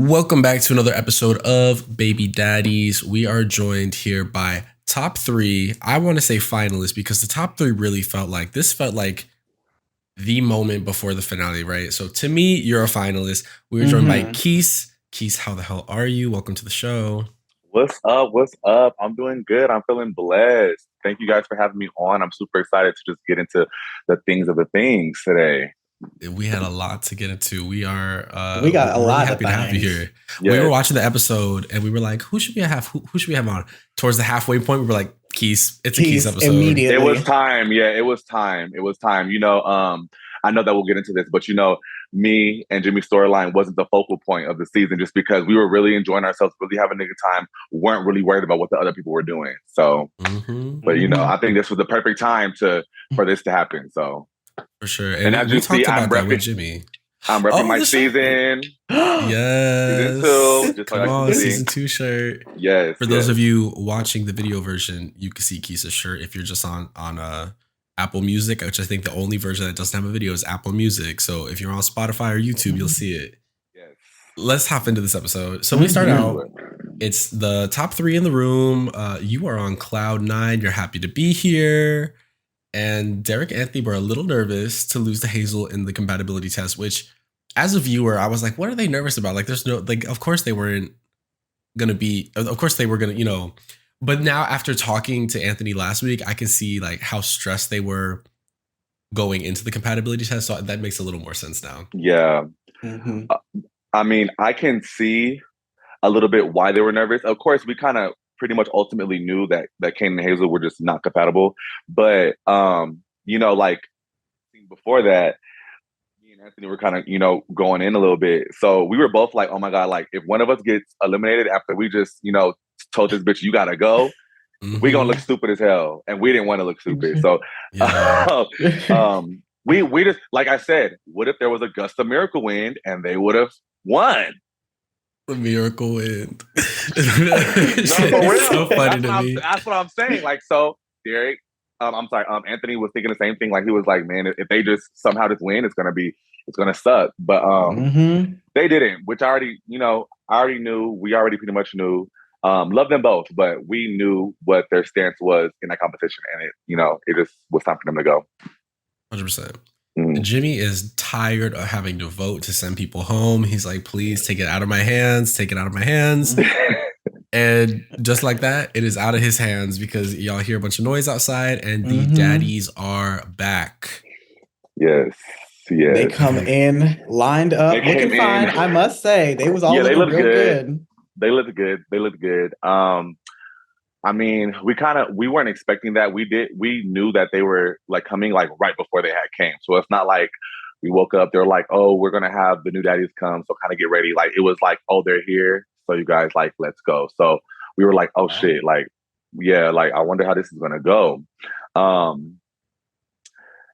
Welcome back to another episode of Baby Daddies. We are joined here by top three. I want to say finalists because the top three really felt like the moment before the finale, right? So to me, you're a finalist. We were joined by Quis. Quis, how the hell are you? Welcome to the show. What's up? What's up? I'm doing good. I'm feeling blessed. Thank you guys for having me on. I'm super excited to just get into the things today. We had a lot to get into. We are we got a really lot happy of to have you things. here. Yes. We were watching the episode and we were like, who should we have? Who should we have on? Towards the halfway point, we were like, Quis. It's a Quis episode. Immediately. It was time. Yeah, it was time. It was time. I know that we'll get into this, but me and Jimmy's storyline wasn't the focal point of the season just because we were really enjoying ourselves, really having a good time, weren't really worried about what the other people were doing. So, but I think this was the perfect time for this to happen. So, for sure. And as you see, I'm repping Jimmy. I'm repping my season. Yes. Season 2. Just Come on, season 2 shirt. Yes. For those of you watching the video version, you can see Quis' shirt. If you're just on Apple Music, which I think the only version that doesn't have a video is Apple Music. So if you're on Spotify or YouTube, you'll see it. Yes. Let's hop into this episode. So we start out. It's the top three in the room. You are on cloud 9. You're happy to be here. And Derek and Anthony were a little nervous to lose to Hazel in the compatibility test, which as a viewer, I was like, what are they nervous about? Like, there's no, like, of course they weren't going to be, of course they were going to, but now after talking to Anthony last week, I can see like how stressed they were going into the compatibility test. So that makes a little more sense now. Yeah. I mean, I can see a little bit why they were nervous. Of course, we kind of pretty much ultimately knew that Kane and Hazel were just not compatible. But, like before that, me and Anthony were kind of, going in a little bit. So we were both like, oh my God, like if one of us gets eliminated after we just, told this bitch, you gotta go, we gonna look stupid as hell. And we didn't want to look stupid. So we just, like I said, what if there was a gust of miracle wind and they would have won? The miracle wind. It's so funny to me. That's what I'm saying. Like, so Derek, Anthony was thinking the same thing. Like he was like, man, if they just somehow just win, it's gonna suck. But they didn't, which I already knew. We already pretty much knew. Love them both, but we knew what their stance was in that competition, and it just was time for them to go. 100%. Jimmy is tired of having to vote to send people home. He's like, please take it out of my hands. Take it out of my hands. And just like that, it is out of his hands because y'all hear a bunch of noise outside and the daddies are back. Yes. They come in lined up, looking fine. I must say, they was all looking real good. They looked good. I mean, we weren't expecting that. We knew that they were like coming like right before they had came. So it's not like we woke up, they're like, oh, we're gonna have the new daddies come, so kind of get ready. Like it was like, oh, they're here. So you guys like, let's go. So we were like, oh shit, like, yeah, like I wonder how this is gonna go. And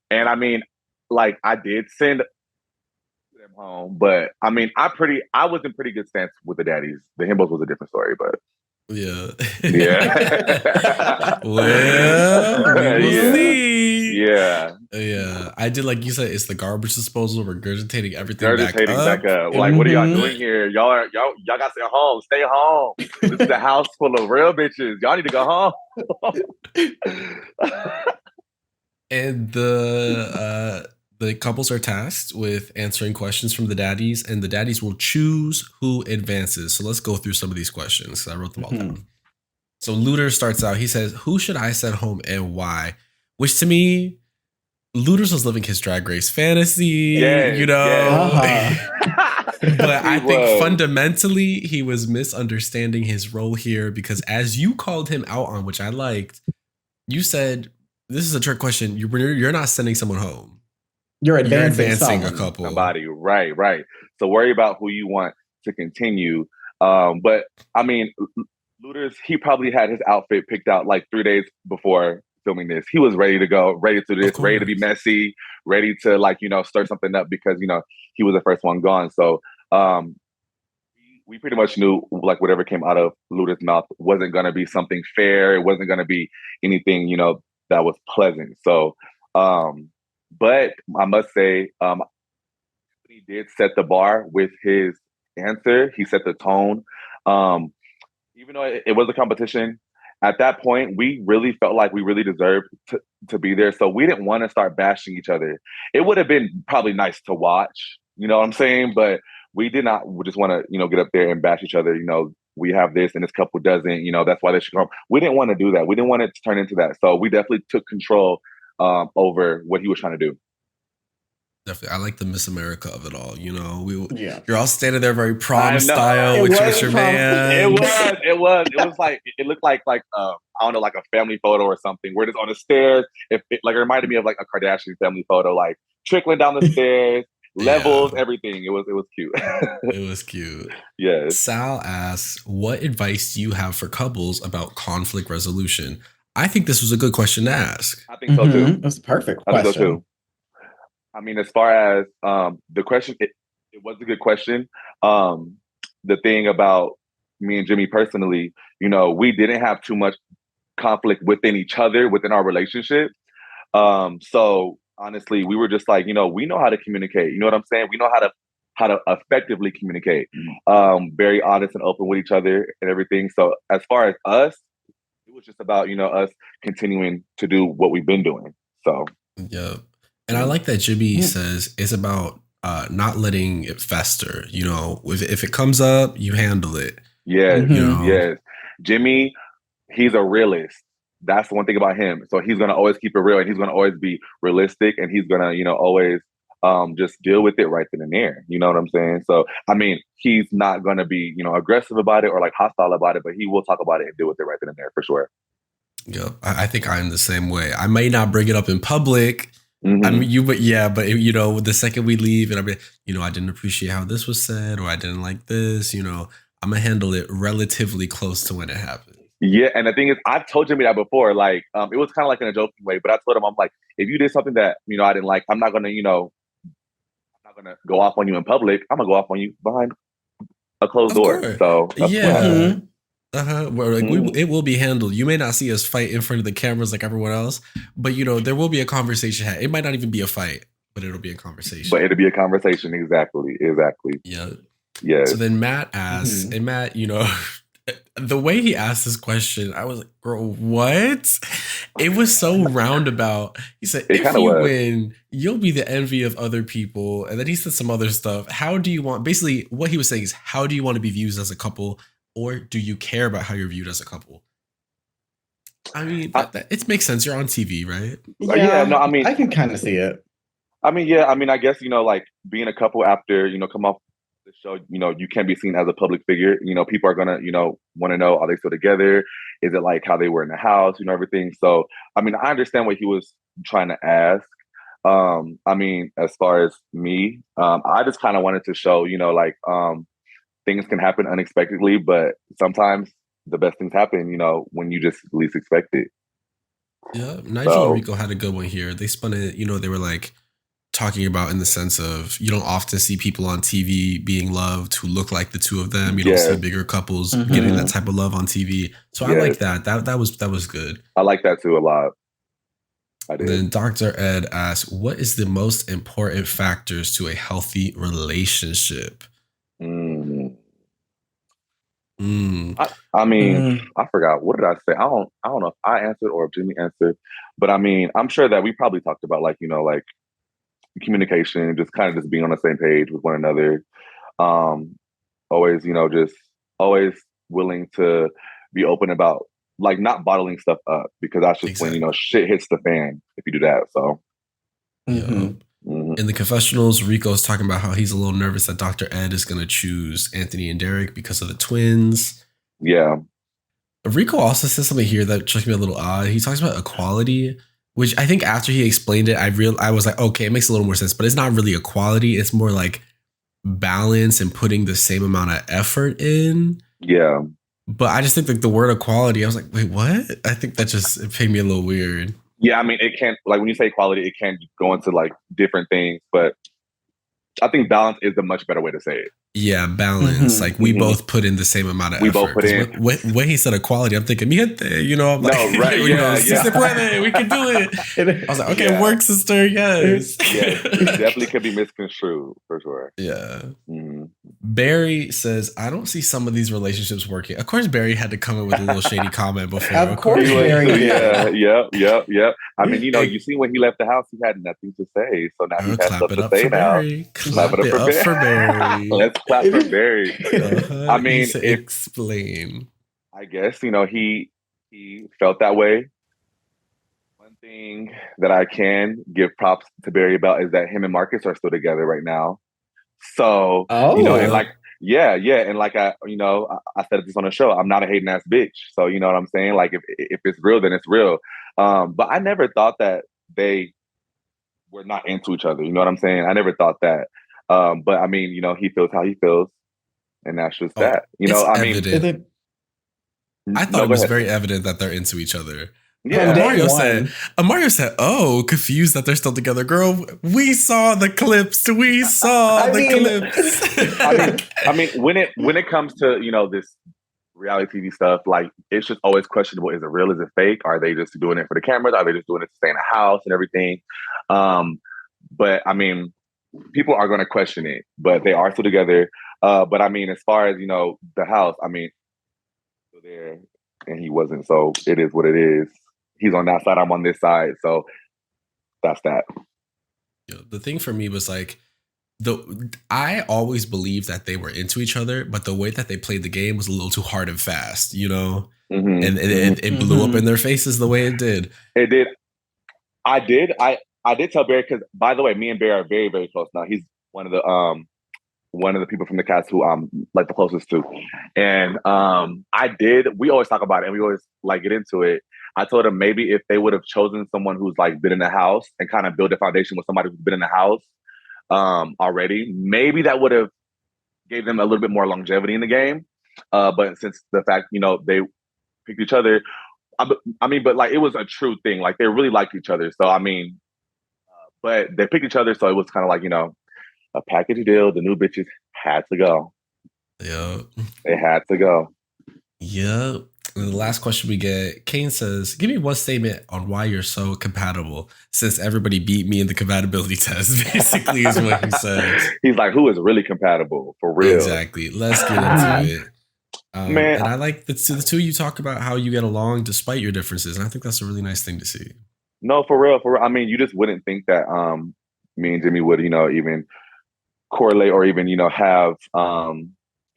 I mean, like I did send them home, but I mean, I was in pretty good stance with the daddies. The Himbos was a different story, but yeah. Well, we'll see. Yeah. I did, like you said, it's the garbage disposal, regurgitating everything back up. Like, what are y'all doing here? Y'all got to stay home. Stay home. This is a house full of real bitches. Y'all need to go home. And the couples are tasked with answering questions from the daddies, and the daddies will choose who advances. So let's go through some of these questions. I wrote them all down. So Looter starts out. He says, who should I send home and why? Which to me, Looters was living his Drag Race fantasy, But I think fundamentally he was misunderstanding his role here because as you called him out on, which I liked, you said, this is a trick question. You're not sending someone home. You're advancing a couple. Somebody, right. So worry about who you want to continue. But I mean, Looters, he probably had his outfit picked out like 3 days before filming this. He was ready to go, ready to do this, ready to be messy, ready to stir something up because he was the first one gone. So we pretty much knew like whatever came out of Looters' mouth wasn't gonna be something fair. It wasn't gonna be anything that was pleasant. So. But I must say, he did set the bar with his answer. He set the tone. Even though it was a competition, at that point, we really felt like we really deserved to be there. So we didn't want to start bashing each other. It would have been probably nice to watch, you know what I'm saying? But we did not just want to, get up there and bash each other. We have this and this couple doesn't, that's why they should come. We didn't want to do that. We didn't want it to turn into that. So we definitely took control over what he was trying to do. Definitely. I like the Miss America of it all. You're all standing there very prom style with your man. It was like, it looked like I don't know, like a family photo or something. We're just on the stairs. It reminded me of like a Kardashian family photo, like trickling down the stairs, levels, everything. It was cute. It was cute. Yes. Sal asks, what advice do you have for couples about conflict resolution? I think this was a good question to ask. I think so too. That's a perfect question. I think so too. I mean, as far as the question, it was a good question. The thing about me and Jimmy personally, we didn't have too much conflict within each other, within our relationship. So honestly, we were just like, we know how to communicate. You know what I'm saying? We know how to effectively communicate. Very honest and open with each other and everything. So as far as us, it was just about, us continuing to do what we've been doing. So yeah. And I like that Jimmy says it's about not letting it fester. If it comes up, you handle it. Yes, yes. Jimmy, he's a realist. That's the one thing about him. So he's gonna always keep it real, and he's gonna always be realistic, and he's gonna, always just deal with it right then and there. You know what I'm saying? So I mean, he's not gonna be, aggressive about it or like hostile about it, but he will talk about it and deal with it right then and there for sure. Yep, I think I'm the same way. I may not bring it up in public. I mean, the second we leave and I didn't appreciate how this was said, or I didn't like this, I'm gonna handle it relatively close to when it happens. Yeah, and the thing is, I've told Jimmy that before. Like, it was kind of like in a joking way, but I told him, I'm like, if you did something that I didn't like, I'm not gonna, I'm not gonna go off on you in public. I'm gonna go off on you behind a closed door. So yeah. It will be handled. You may not see us fight in front of the cameras like everyone else, but there will be a conversation. It might not even be a fight, but it'll be a conversation. Exactly. Yeah. Yeah. So then Matt asks, and Matt, the way he asked this question, I was like, girl, what? It was so roundabout. He said, if you win, you'll be the envy of other people. And then he said some other stuff. Basically what he was saying is, how do you want to be viewed as a couple? Or do you care about how you're viewed as a couple? I mean, it makes sense. You're on TV, right? Yeah, no, I mean, I can kind of see it. I mean, yeah, I guess, like being a couple after, come off the show, you can't be seen as a public figure. People are going to, want to know, are they still together? Is it like how they were in the house, everything. So, I mean, I understand what he was trying to ask. I mean, as far as me, I just kind of wanted to show, things can happen unexpectedly, but sometimes the best things happen, when you just least expect it. Yeah, Nigel and Rico had a good one here. They spun it, they were like talking about in the sense of you don't often see people on TV being loved who look like the two of them. You don't see bigger couples getting that type of love on TV. So I like that. That was good. I like that too a lot. I did. Then Dr. Ed asks, what is the most important factors to a healthy relationship? I mean, I forgot. What did I say? I don't know if I answered or if Jimmy answered, but I mean, I'm sure that we probably talked about like communication, just kind of just being on the same page with one another. Always, just always willing to be open about like not bottling stuff up, because that's just when shit hits the fan if you do that. So. In the confessionals, Rico's talking about how he's a little nervous that Dr. Ed is going to choose Anthony and Derek because of the twins. Yeah. Rico also says something here that struck me a little odd. He talks about equality, which I think after he explained it, I was like, okay, it makes a little more sense, but it's not really equality. It's more like balance and putting the same amount of effort in. Yeah. But I just think like the word equality, I was like, wait, what? I think that it made me a little weird. Yeah, I mean, it can, like, when you say equality, it can go into, like, different things, but I think balance is a much better way to say it. Yeah, balance. Like, we both put in the same amount of effort. We both put in. When he said equality, I'm thinking, I'm like, no, right, si se puede, we can do it. I was like, okay, work, sister, yes. Yeah, it definitely could be misconstrued, for sure. Yeah. Barry says, I don't see some of these relationships working. Of course, Barry had to come in with a little shady comment before. Of course, Barry. Yeah. I mean, you see when he left the house, he had nothing to say. So now he has clap stuff it to up say for now. Barry. Clap it up for Barry. Let's clap for Barry. I mean, explain. I guess, he felt that way. One thing that I can give props to Barry about is that him and Marcus are still together right now. So, and like, and like I said this on the show, I'm not a hating ass bitch. So you know what I'm saying? Like if it's real, then it's real. But I never thought that they were not into each other. You know what I'm saying? I never thought that. But I mean, he feels how he feels, and that's just that. I mean, I thought it was very evident that they're into each other. Yeah, Imario said, "Oh, confused that they're still together, girl. We saw the clips. We saw the clips." I mean, when it comes to this reality TV stuff, like it's just always questionable. Is it real? Is it fake? Are they just doing it for the cameras? Are they just doing it to stay in the house and everything? But I mean, people are going to question it, but they are still together. But I mean, as far as the house, I mean, still there, and he wasn't. So it is what it is. He's on that side, I'm on this side. So that's that. The thing for me was like, I always believed that they were into each other, but the way that they played the game was a little too hard and fast, and it blew up in their faces the way it did. It did. I did tell Barry, because by the way, me and Barry are very, very close now. He's one of the people from the cast who I'm like the closest to. And we always talk about it and we always like get into it. I told him maybe if they would have chosen someone who's like been in the house and kind of build a foundation with somebody who's been in the house already, maybe that would have gave them a little bit more longevity in the game. But since the fact, they picked each other, I mean, but like it was a true thing. Like they really liked each other. So, I mean, but they picked each other. So it was kind of like, a package deal. The new bitches had to go. Yeah. They had to go. Yeah. And the last question we get, Kane says, give me one statement on why you're so compatible since everybody beat me in the compatibility test, basically is what he says. He's like, who is really compatible for real? Exactly. Let's get into it. Man, and I like the two you talk about how you get along despite your differences. And I think that's a really nice thing to see. No, for real. I mean, you just wouldn't think that me and Jimmy would, even correlate or even, have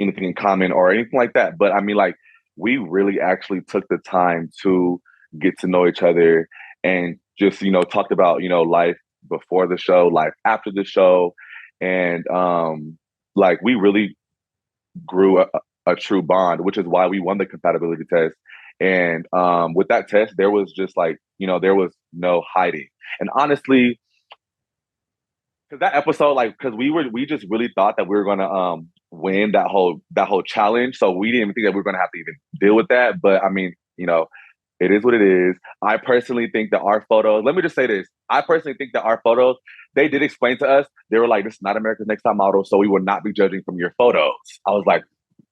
anything in common or anything like that. But I mean, like, we really actually took the time to get to know each other and just, talked about, life before the show, life after the show. And like we really grew a true bond, which is why we won the compatibility test. And with that test, there was just like, there was no hiding. And honestly, because that episode, like, because we just really thought that we were gonna win that whole challenge. So we didn't even think that we were gonna have to even deal with that. But I mean, it is what it is. I personally think that our photos, let me just say this. I personally think that our photos, they did explain to us, they were like, this is not America's Next Top Model, so we will not be judging from your photos. I was like,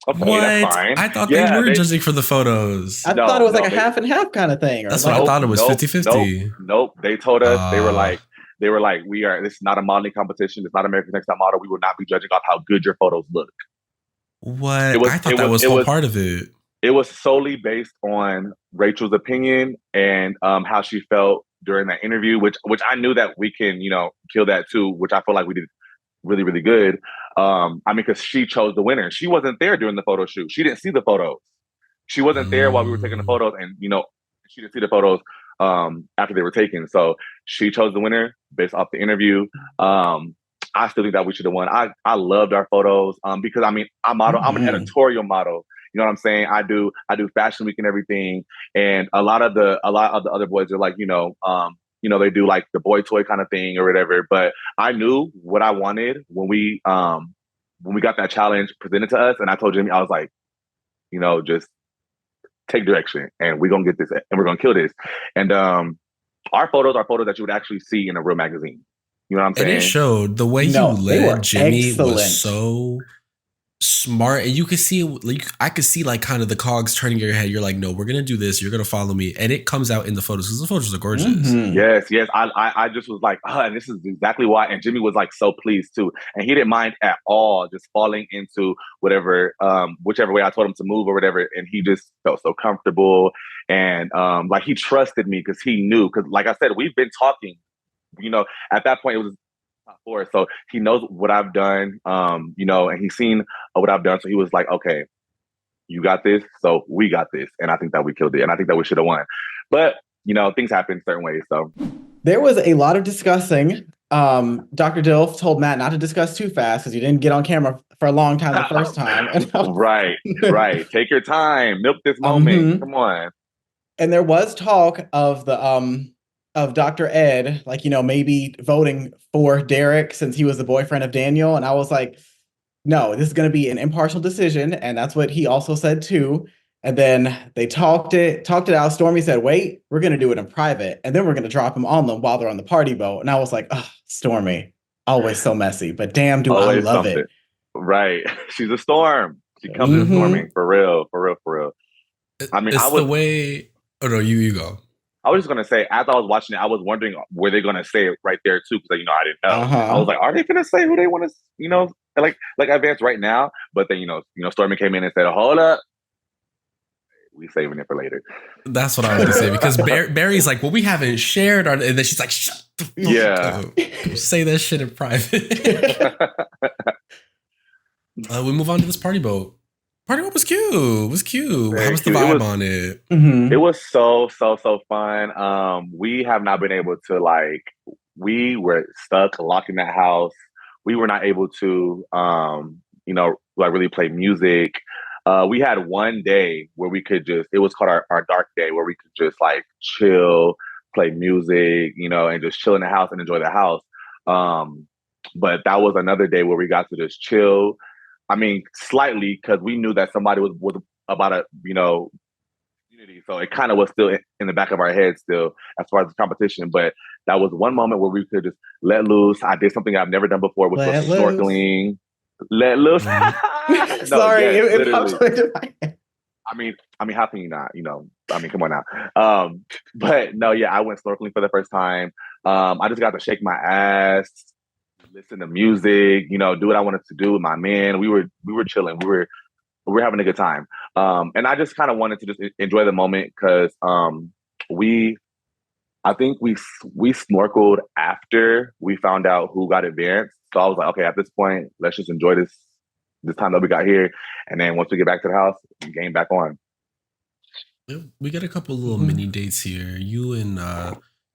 okay, that's fine. I thought they were judging for the photos. I thought it was like a half and half kind of thing. That's what I thought it was, 50-50. Nope. They told us, they were like, this is not a modeling competition. It's not America's Next Top Model. We will not be judging off how good your photos look. What? I thought that was all part of it. It was solely based on Rachel's opinion and how she felt during that interview, which I knew that we can, kill that too, which I feel like we did really, really good. I mean, because she chose the winner. She wasn't there during the photo shoot. She didn't see the photos. She wasn't there while we were taking the photos, and she didn't see the photos after they were taken. So she chose the winner based off the interview. I still think that we should have won. I loved our photos because I mean, I model. I'm an editorial model. You know what I'm saying? I do Fashion Week and everything. And a lot of the other boys are like, they do like the boy toy kind of thing or whatever. But I knew what I wanted when we got that challenge presented to us. And I told Jimmy, I was like, just take direction and we're gonna get this and we're gonna kill this. And our photos are photos that you would actually see in a real magazine. You know what I'm saying? And it showed the way you led Jimmy was so smart, and you could see, like, I could see like kind of the cogs turning in your head. You're like, no, we're gonna do this. You're gonna follow me, and it comes out in the photos because the photos are gorgeous. Mm-hmm. Yes. I just was like, and this is exactly why. And Jimmy was like so pleased too, and he didn't mind at all just falling into whatever, whichever way I told him to move or whatever, and he just felt so comfortable, and like he trusted me because he knew, because like I said, we've been talking. At that point it was top four, so he knows what I've done, and he's seen what I've done, so he was like, okay, you got this, so we got this, and I think that we killed it, and I think that we should have won, but things happen certain ways. So there was a lot of discussing. Dr. Dilf told Matt not to discuss too fast because you didn't get on camera for a long time the first time. Right. Take your time, milk this moment. Come on. And there was talk of the of Dr. Ed, like, maybe voting for Derek since he was the boyfriend of Daniel. And I was like, no, this is going to be an impartial decision. And that's what he also said too. And then they talked it out. Stormy said, wait, we're going to do it in private. And then we're going to drop him on them while they're on the party boat. And I was like, oh, Stormy, always so messy. But damn, do always I love something. It. Right. She's a storm. She comes in storming. For real. I mean, it's the way... Oh, no, you go. I was just going to say, as I was watching it, I was wondering, were they going to say it right there too? Because, I didn't know. I was like, are they going to say who they want to, like advance right now? But then, Stormy came in and said, hold up. We saving it for later. That's what I was going to say, because Barry's like, well, we haven't shared our, and then she's like, shut the fuck up. Say that shit in private. We move on to this party boat. Party boat was cute. How was the vibe on it? It was so fun. We have not been able to, we were stuck, locked in that house. We were not able to, really play music. We had one day where we could it was called our dark day, where we could just chill, play music, and just chill in the house and enjoy the house. But that was another day where we got to just chill. I mean, slightly, because we knew that somebody was about a, community. So it kind of was still in the back of our head still as far as the competition. But that was one moment where we could just let loose. I did something I've never done before, which was snorkeling. Let loose. No, sorry, it popped into my head. I mean, how can you not? Come on now. But no, yeah, I went snorkeling for the first time. I just got to shake my ass, listen to music, do what I wanted to do with my man. We were chilling. We were having a good time. And I just kind of wanted to just enjoy the moment because I think we snorkeled after we found out who got advanced. So I was like, okay, at this point, let's just enjoy this time that we got here. And then once we get back to the house, game back on. We got a couple little mini dates here. You and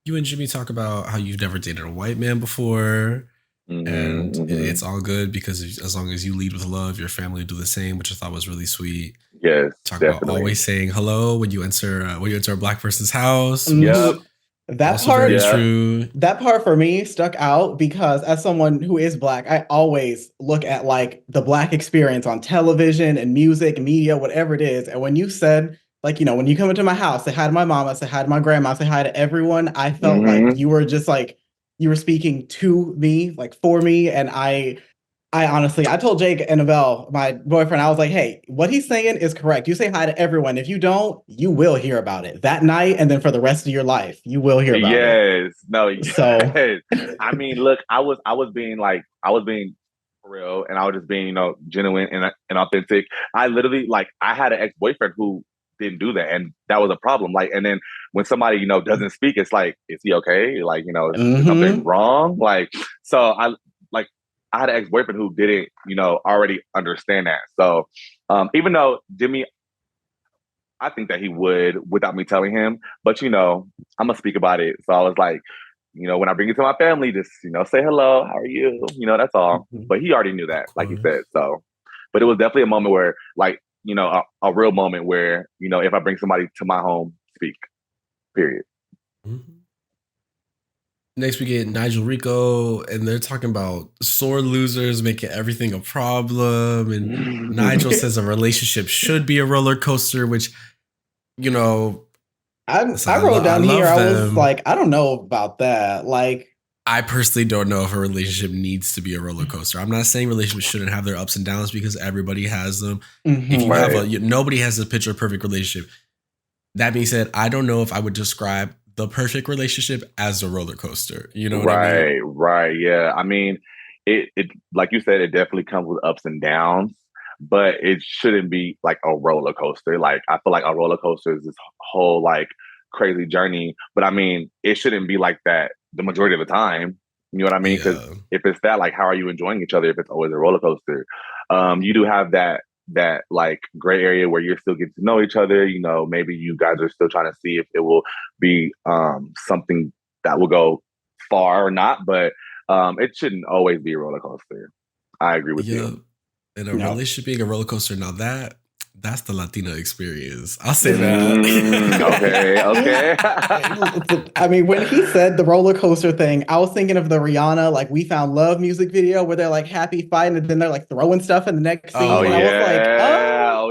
Jimmy talk about how you've never dated a white man before. And it's all good because as long as you lead with love, your family will do the same, which I thought was really sweet. Yes, talk definitely. About always saying hello when you enter a black person's house. Yep. That part is true. That part for me stuck out because as someone who is black, I always look at the black experience on television and music, media, whatever it is. And when you said, when you come into my house, say hi to my mama, say hi to my grandma, say hi to everyone, I felt like you were just you were speaking to me, for me. And I honestly, I told Jake and Abel, my boyfriend, I was like, hey, what he's saying is correct. You say hi to everyone. If you don't, you will hear about it that night. And then for the rest of your life, you will hear about it. Yes. No. Yes. So, I mean, look, I was being for real, and I was just being, genuine and authentic. I literally, I had an ex-boyfriend who didn't do that. And that was a problem. And then when somebody, doesn't speak, it's like, is he okay? Is something wrong? So I had an ex-boyfriend who didn't, already understand that. So even though Jimmy, I think that he would without me telling him, but I'm gonna speak about it. So I was like, when I bring you to my family, just, say hello, how are you? That's all. But he already knew that, like he said. So, but it was definitely a moment where a real moment where, if I bring somebody to my home, speak, period. Next, we get Nigel Rico, and they're talking about sore losers making everything a problem. And Nigel says a relationship should be a roller coaster, which, I wrote down here, I was like, I don't know about that. I personally don't know if a relationship needs to be a roller coaster. I'm not saying relationships shouldn't have their ups and downs because everybody has them. If you have nobody has a picture perfect relationship. That being said, I don't know if I would describe the perfect relationship as a roller coaster. You know what I mean? Right. Yeah. I mean, it like you said, it definitely comes with ups and downs, but it shouldn't be like a roller coaster. Like I feel like a roller coaster is this whole like crazy journey, but I mean, it shouldn't be like that the majority of the time. You know what I mean? Because if it's that, like, how are you enjoying each other if it's always a roller coaster? You do have that like gray area where you're still getting to know each other. You know, maybe you guys are still trying to see if it will be something that will go far or not, but it shouldn't always be a roller coaster. I agree with you. And a relationship being a roller coaster, now that's the Latina experience. I'll say that. Okay. I mean, when he said the roller coaster thing, I was thinking of the Rihanna, like, We Found Love music video where they're like happy fighting and then they're like throwing stuff in the next scene. I was like,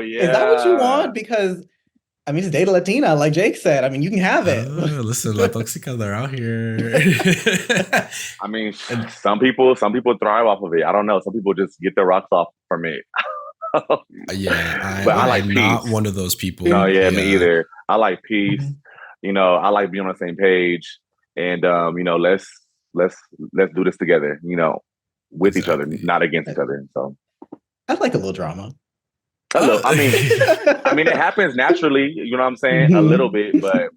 is that what you want? Because I mean, it's date a Latina, like Jake said. I mean, you can have it. Listen, La Toxica, they're out here. I mean, some people thrive off of it. I don't know. Some people just get their rocks off from it. Yeah, but I like not peace. One of those people. No, me either. I like peace. You know, I like being on the same page, and you know, let's do this together. You know, with each other, not against each other. So, I like a little drama. I mean, it happens naturally. You know what I'm saying? A little bit, but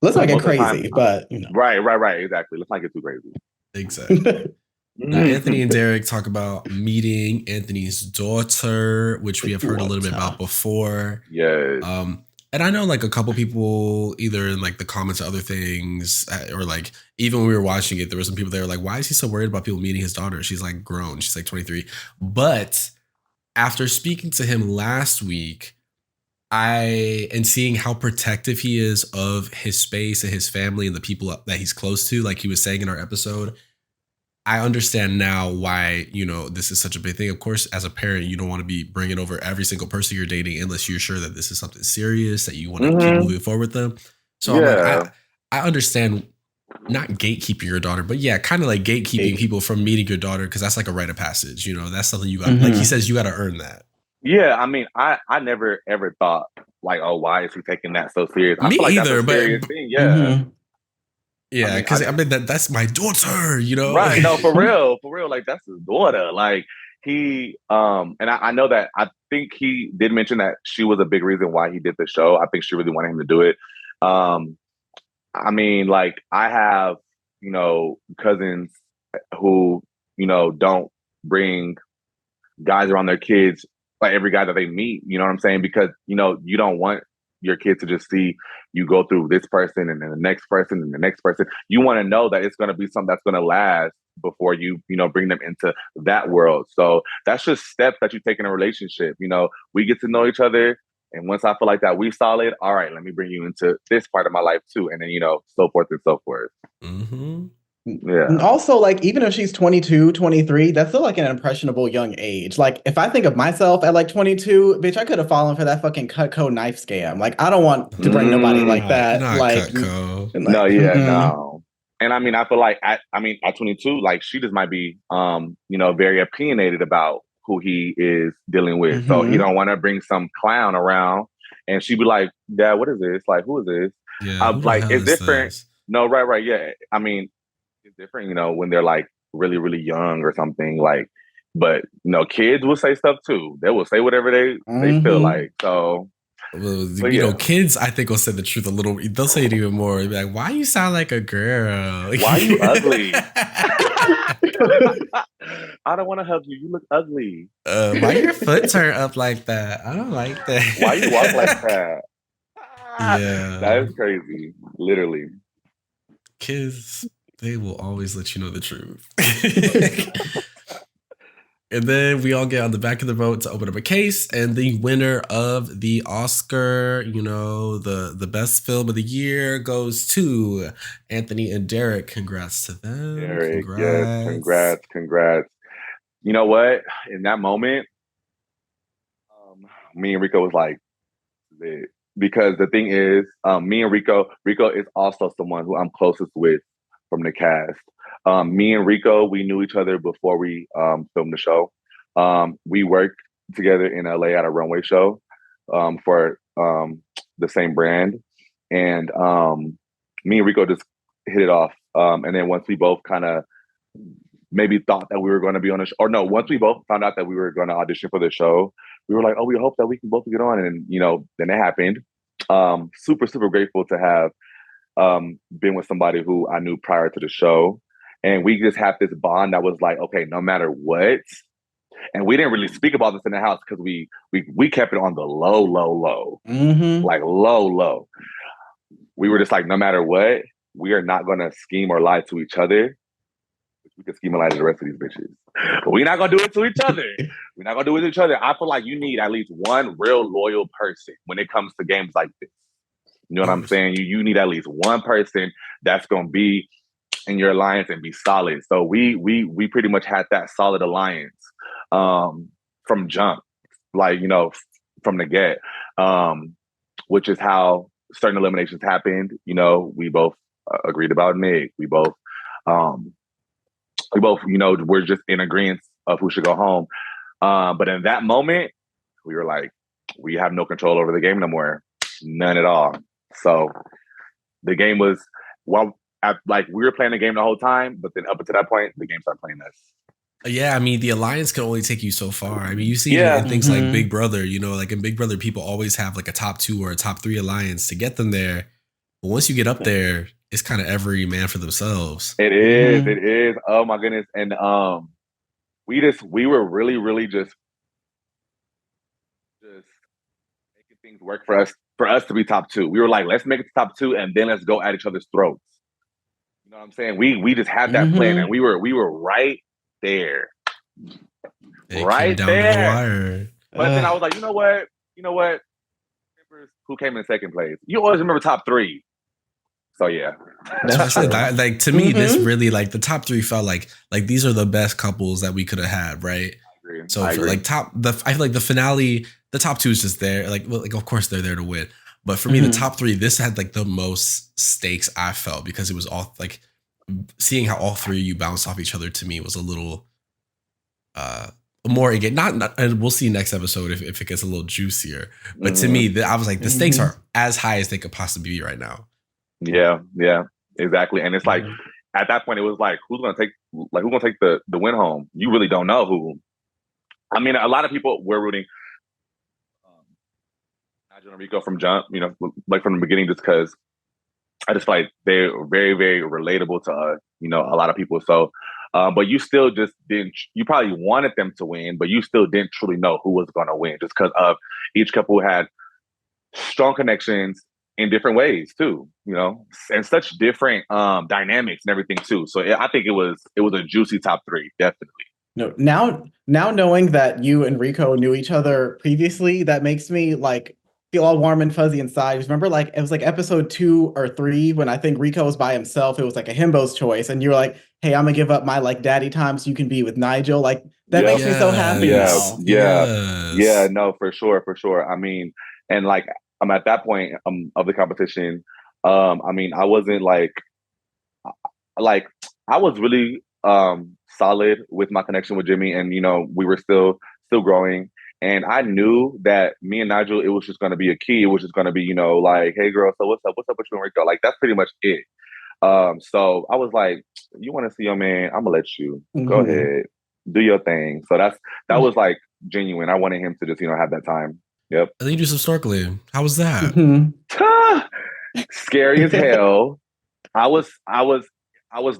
let's not get crazy. But you know, right, exactly. Let's not get too crazy. Exactly. Now, Anthony and Derek talk about meeting Anthony's daughter, which we have heard a little bit about before. Yes. And I know like a couple people either in like the comments or other things, or like even when we were watching it, there were some people that were like, why is he so worried about people meeting his daughter? She's like grown. She's like 23. But after speaking to him last week, and seeing how protective he is of his space and his family and the people that he's close to, like he was saying in our episode, I understand now why, you know, this is such a big thing. Of course, as a parent, you don't want to be bringing over every single person you're dating unless you're sure that this is something serious that you want to keep moving forward with them. So I'm like, I understand not gatekeeping your daughter, but yeah, kind of like gatekeeping people from meeting your daughter because that's like a rite of passage. You know, that's something you got. Like he says, you got to earn that. Yeah, I mean, I never ever thought like, oh, why is he taking that so serious? Me I feel either, like that's a serious thing. Yeah. Yeah, because I mean that's my daughter, you know. Right? No, for real, like that's his daughter. Like he, and I know that I think he did mention that she was a big reason why he did the show. I think she really wanted him to do it. I mean, like I have, you know, cousins who, you know, don't bring guys around their kids, like every guy that they meet. You know what I'm saying? Because you know you don't want your kids to just see you go through this person and then the next person and the next person. You want to know that it's going to be something that's going to last before you know, bring them into that world. So that's just steps that you take in a relationship. You know, we get to know each other. And once I feel like that we solid, all right, let me bring you into this part of my life too. And then, you know, so forth and so forth. Yeah. And also, like, even if she's 22, 23, that's still like an impressionable young age. Like, if I think of myself at like 22, bitch, I could have fallen for that fucking Cutco knife scam. Like, I don't want to bring nobody like that. Not like, Cutco. No. And I mean, I feel like at 22, like she just might be, you know, very opinionated about who he is dealing with. So he don't want to bring some clown around, and she'd be like, "Dad, what is this? Like, who is this?" Yeah, like it's different. This? No, right. Yeah, I mean, it's different, you know, when they're like really, really young or something. Like, but you know, kids will say stuff too. They will say whatever they feel like. So. Well, you know, kids, I think will say the truth a little. They'll say it even more. They'll be like, "Why you sound like a girl? Why are you ugly? I don't want to hug you. You look ugly. Why your foot turn up like that? I don't like that. Why you walk like that? Yeah, that is crazy. Literally, kids, they will always let you know the truth." And then we all get on the back of the boat to open up a case, and the winner of the Oscar, you know, the best film of the year goes to Anthony and Derek. Congrats to them. Derek, yes, congrats. You know what? In that moment, me and Rico was like, because the thing is, me and Rico is also someone who I'm closest with from the cast. Me and Rico, we knew each other before we filmed the show. We worked together in LA at a runway show for the same brand. And me and Rico just hit it off. And then once we both kind of maybe thought that we were going to be on a show, or no, once we both found out that we were going to audition for the show, we were like, oh, we hope that we can both get on. And, then it happened. Super, super grateful to have been with somebody who I knew prior to the show. And we just have this bond that was like, okay, no matter what. And we didn't really speak about this in the house because we kept it on the low, like low. We were just like, no matter what, we are not going to scheme or lie to each other. We can scheme and lie to the rest of these bitches. But we're not going to do it to each other. We're not going to do it to each other. I feel like you need at least one real loyal person when it comes to games like this. You know what I'm saying? You need at least one person that's going to be in your alliance and be solid. So we pretty much had that solid alliance from jump, like, from the get, which is how certain eliminations happened. We both agreed about Nick. We both, we're just in agreement of who should go home. But in that moment, we were like, we have no control over the game no more. None at all. So the game was, we were playing the game the whole time, but then up until that point, the game started playing us. Yeah, I mean, the alliance can only take you so far. I mean, you see in things like Big Brother, like in Big Brother, people always have like a top 2 or a top 3 alliance to get them there. But once you get up there, it's kind of every man for themselves. It is. Oh my goodness. And we were really, really just making things work for us to be top 2. We were like, let's make it to top 2 and then let's go at each other's throats. You know what I'm saying? We just had that plan and we were right there. Right there. But then I was like, you know what? Who came in second place? You always remember top 3. So yeah. That's what I said. Like to me, this really like the top 3 felt like these are the best couples that we could have had, right? So for like I feel like the finale, the top 2 is just there. Like of course they're there to win. But for me, the top 3, this had like the most stakes I felt because it was all like seeing how all 3 of you bounce off each other to me was a little more again. Not and we'll see next episode if it gets a little juicier. But to me, I was like, the stakes are as high as they could possibly be right now. Yeah, exactly. And it's like at that point, it was like, who's gonna take the win home? You really don't know who. I mean, a lot of people were rooting Nigel and Rico from jump, like from the beginning, just because I just feel like they're very, very relatable to a lot of people. So, but you still just didn't. You probably wanted them to win, but you still didn't truly know who was going to win, just because of each couple had strong connections in different ways too, and such different dynamics and everything too. So I think it was a juicy top 3, definitely. No, now knowing that you and Rico knew each other previously, that makes me like feel all warm and fuzzy inside. Remember, like it was like episode 2 or 3 when I think Rico was by himself. It was like a himbo's choice, and you were like, "Hey, I'm gonna give up my like daddy time so you can be with Nigel." Like that makes me so happy. Yeah. No, for sure. I mean, and like I'm at that point of the competition. I mean, I wasn't like I was really solid with my connection with Jimmy, and we were still growing. And I knew that me and Nigel, it was just going to be a key. It was just going to be, like, hey, girl, so what's up with you and Rico? Like, that's pretty much it. So I was like, you want to see your man? I'm going to let you. Go ahead. Do your thing. So that was, like, genuine. I wanted him to just, have that time. Yep. I think you do some snorkeling. How was that? Scary as hell. I was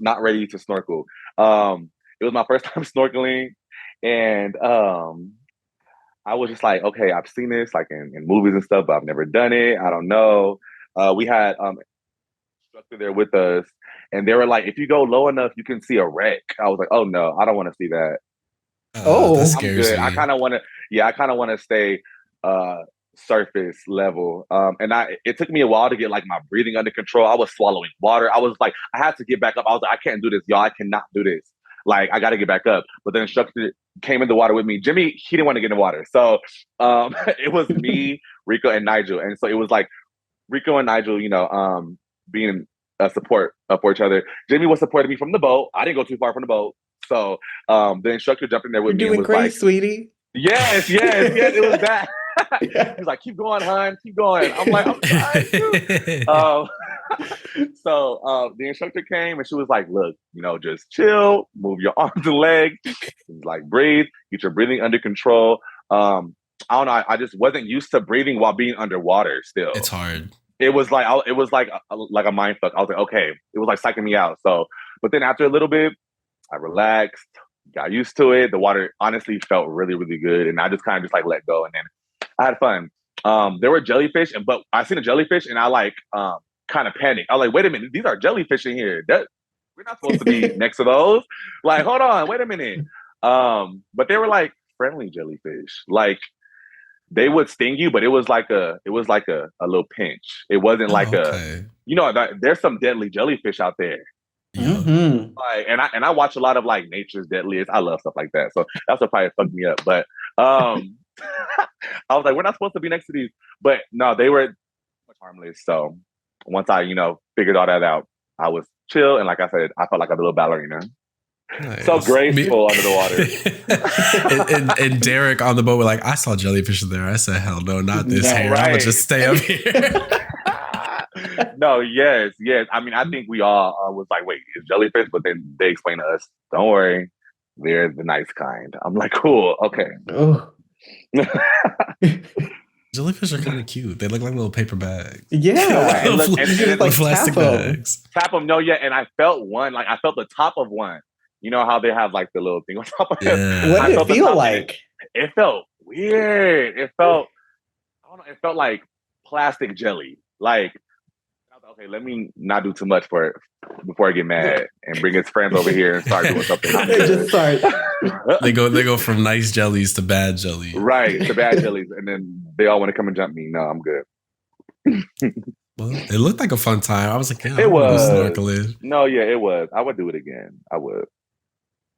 not ready to snorkel. It was my first time snorkeling. And I was just like, okay, I've seen this like in movies and stuff, but I've never done it. I don't know. We had instructor there with us, and they were like, if you go low enough, you can see a wreck. I was like, oh no, I don't want to see that. That scares me. I kind of want to stay surface level. And it took me a while to get like my breathing under control. I was swallowing water. I was like, I had to get back up. I was like, I can't do this, y'all. I cannot do this. Like, I got to get back up. But the instructor came in the water with me. Jimmy, he didn't want to get in the water. So it was me, Rico, and Nigel. And so it was like Rico and Nigel, being support for each other. Jimmy was supporting me from the boat. I didn't go too far from the boat. So the instructor jumped in there with me and was great, like, sweetie. Yes, it was that. He's like, keep going, hon, keep going. I'm like, I'm trying to. The instructor came and she was like, look, just chill, move your arms and legs, like breathe, get your breathing under control. I don't know. I just wasn't used to breathing while being underwater still. It's hard. It was like a mind fuck. I was like, okay, it was like psyching me out. So, but then after a little bit, I relaxed, got used to it. The water honestly felt really, really good. And I just kind of just like let go. And then I had fun. There were jellyfish, but I seen a jellyfish and I like kind of panicked. I was like, wait a minute, these are jellyfish in here. We're not supposed to be next to those. Like, hold on, wait a minute. But they were like friendly jellyfish. Like they would sting you, but it was like a little pinch. It wasn't there's some deadly jellyfish out there. Yeah. Mm-hmm. Like, and I watch a lot of like Nature's Deadliest. I love stuff like that. So that's what probably fucked me up. But I was like, we're not supposed to be next to these. But no, they were much harmless. So once I, figured all that out, I was chill. And like I said, I felt like a little ballerina. Nice. So graceful under the water. and Derek on the boat were like, I saw jellyfish in there. I said, hell no, not this here. Right. I'm going to just stay up here. No, yes. I mean, I think we all was like, wait, it's jellyfish? But then they explained to us, don't worry, they're the nice kind. I'm like, cool, okay. Oh. Jellyfish are kind of cute. They look like little paper bags. Yeah. And like plastic bags. Tap them, no, yeah. And I felt one, like I felt the top of one. You know how they have like the little thing on top of it? Yeah. What did it feel like? It felt weird. It felt, I don't know, it felt like plastic jelly. Like, okay, let me not do too much for it before I get mad and bring his friends over here and start doing something. Just start. They go from nice jellies to bad jellies. Right, to bad jellies. And then they all want to come and jump me. No, I'm good. Well, it looked like a fun time. I was like, yeah, it was snorkeling. No, yeah, it was. I would do it again. I would.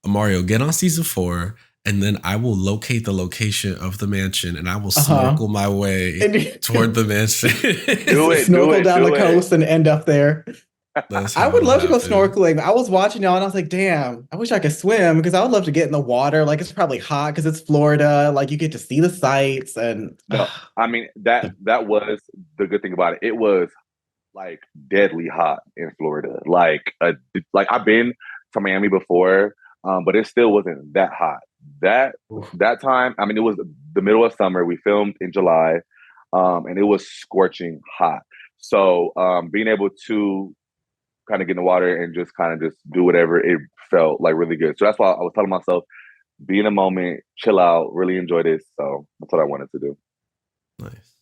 Mario, get on season 4. And then I will locate the location of the mansion and I will snorkel my way toward the mansion. Snorkel down the coast and end up there. I would love to go snorkeling. I was watching y'all and I was like, damn, I wish I could swim because I would love to get in the water. Like it's probably hot because it's Florida. Like you get to see the sights and no, I mean that was the good thing about it. It was like deadly hot in Florida. Like I've been to Miami before, but it still wasn't that hot. That time, I mean, it was the middle of summer. We filmed in July, and it was scorching hot. So being able to kind of get in the water and just do whatever, it felt like really good. So that's why I was telling myself, be in a moment, chill out, really enjoy this. So that's what I wanted to do. Nice.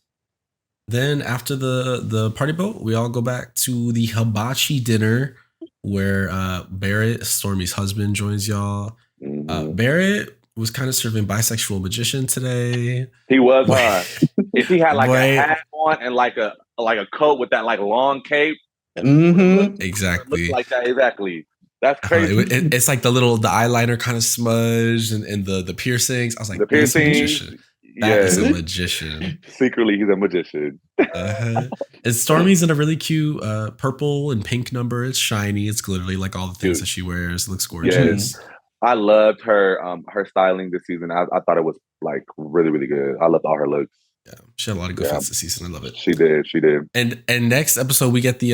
Then after the party boat, we all go back to the hibachi dinner where Barrett, Stormy's husband, joins y'all. Mm-hmm. Barrett was kind of serving bisexual magician today. He was, if he had like a hat on and like a coat with that like long cape. Mm-hmm. Exactly. Like that, exactly. That's crazy. It's like the eyeliner kind of smudged and the piercings. I was like, the piercings. That is a magician. Secretly, he's a magician. And Stormy's in a really cute purple and pink number. It's shiny. It's glittery, like all the things that she wears. It looks gorgeous. Yes. I loved her styling this season. I thought it was like really, really good. I loved all her looks. Yeah, she had a lot of good fits this season. I love it. She did. And next episode we get the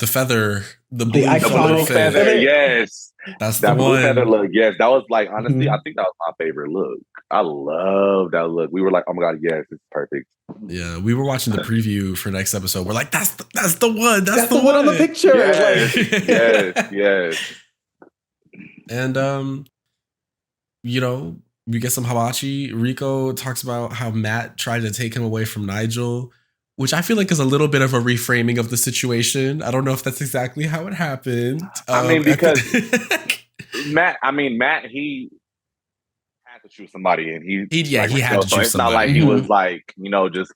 feather, the iconic feather. Yes, that's that the blue one. Feather look. Yes, that was like honestly, I think that was my favorite look. I love that look. We were like, oh my god, yes, it's perfect. Yeah, we were watching the preview for next episode. We're like, that's the one. That's the one on the picture. Yes, yes. And we get some hibachi. Rico talks about how Matt tried to take him away from Nigel, which I feel like is a little bit of a reframing of the situation. I don't know if that's exactly how it happened. I mean, because Matt, he had to choose somebody, and he had to choose somebody. It's not like he was like, just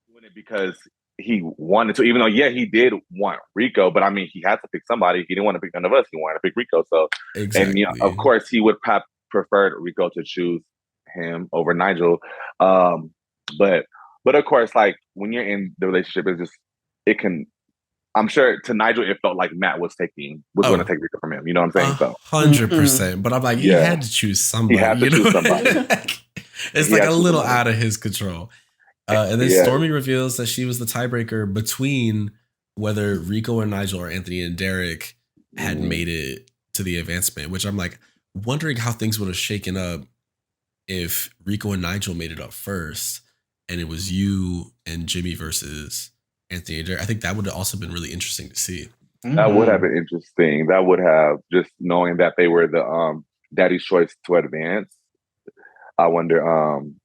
doing it because he wanted to, even though, he did want Rico, but I mean, he had to pick somebody. He didn't want to pick none of us. He wanted to pick Rico. So, exactly. And of course, he would have preferred Rico to choose him over Nigel. But of course, like when you're in the relationship, it can I'm sure to Nigel it felt like Matt was going to take Rico from him. You know what I'm saying? 100%. But I'm like, he had to choose somebody. He had to choose somebody. It's like a little out of his control. And then Stormy reveals that she was the tiebreaker between whether Rico and Nigel or Anthony and Derek had made it to the advancement, which I'm like wondering how things would have shaken up if Rico and Nigel made it up first and it was you and Jimmy versus Anthony and Derek. I think that would have also been really interesting to see. That would have been interesting. That would have, just knowing that they were the Daddy's choice to advance. I wonder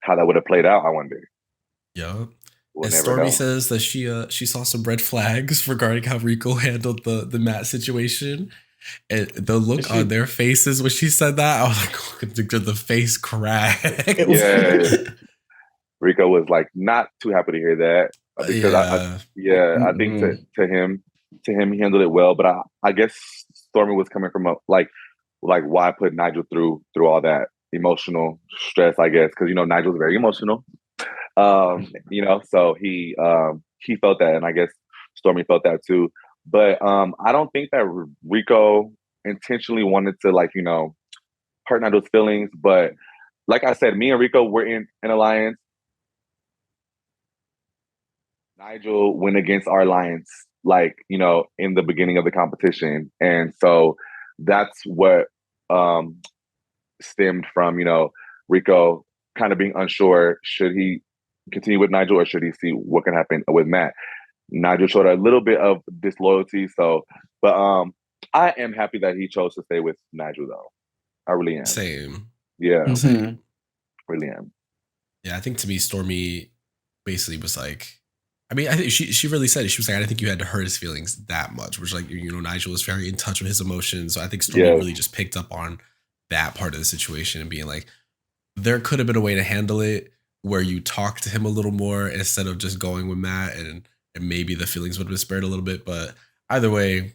how that would have played out. I wonder. Yeah. And Stormy says that she saw some red flags regarding how Rico handled the Matt situation. And the look on their faces when she said that, I was like, the face cracked. Rico was like not too happy to hear that because I think to him he handled it well, but I guess Stormy was coming from like why put Nigel through all that emotional stress, I guess, because Nigel's very emotional. So he felt that, and I guess Stormy felt that too. But I don't think that Rico intentionally wanted to hurt Nigel's feelings. But like I said, me and Rico were in an alliance. Nigel went against our alliance, in the beginning of the competition, and so that's what stemmed from Rico kind of being unsure, should he continue with Nigel or should he see what can happen with Matt. Nigel showed a little bit of disloyalty, but I am happy that he chose to stay with Nigel, though. I really am. Same. Yeah. Same. Really am. Yeah, I think to me, Stormy basically was like, I mean, I think she really said it. She was like, I didn't think you had to hurt his feelings that much, which Nigel was very in touch with his emotions. So I think Stormy really just picked up on that part of the situation and being like, there could have been a way to handle it where you talk to him a little more instead of just going with Matt, and maybe the feelings would have been spared a little bit. But either way,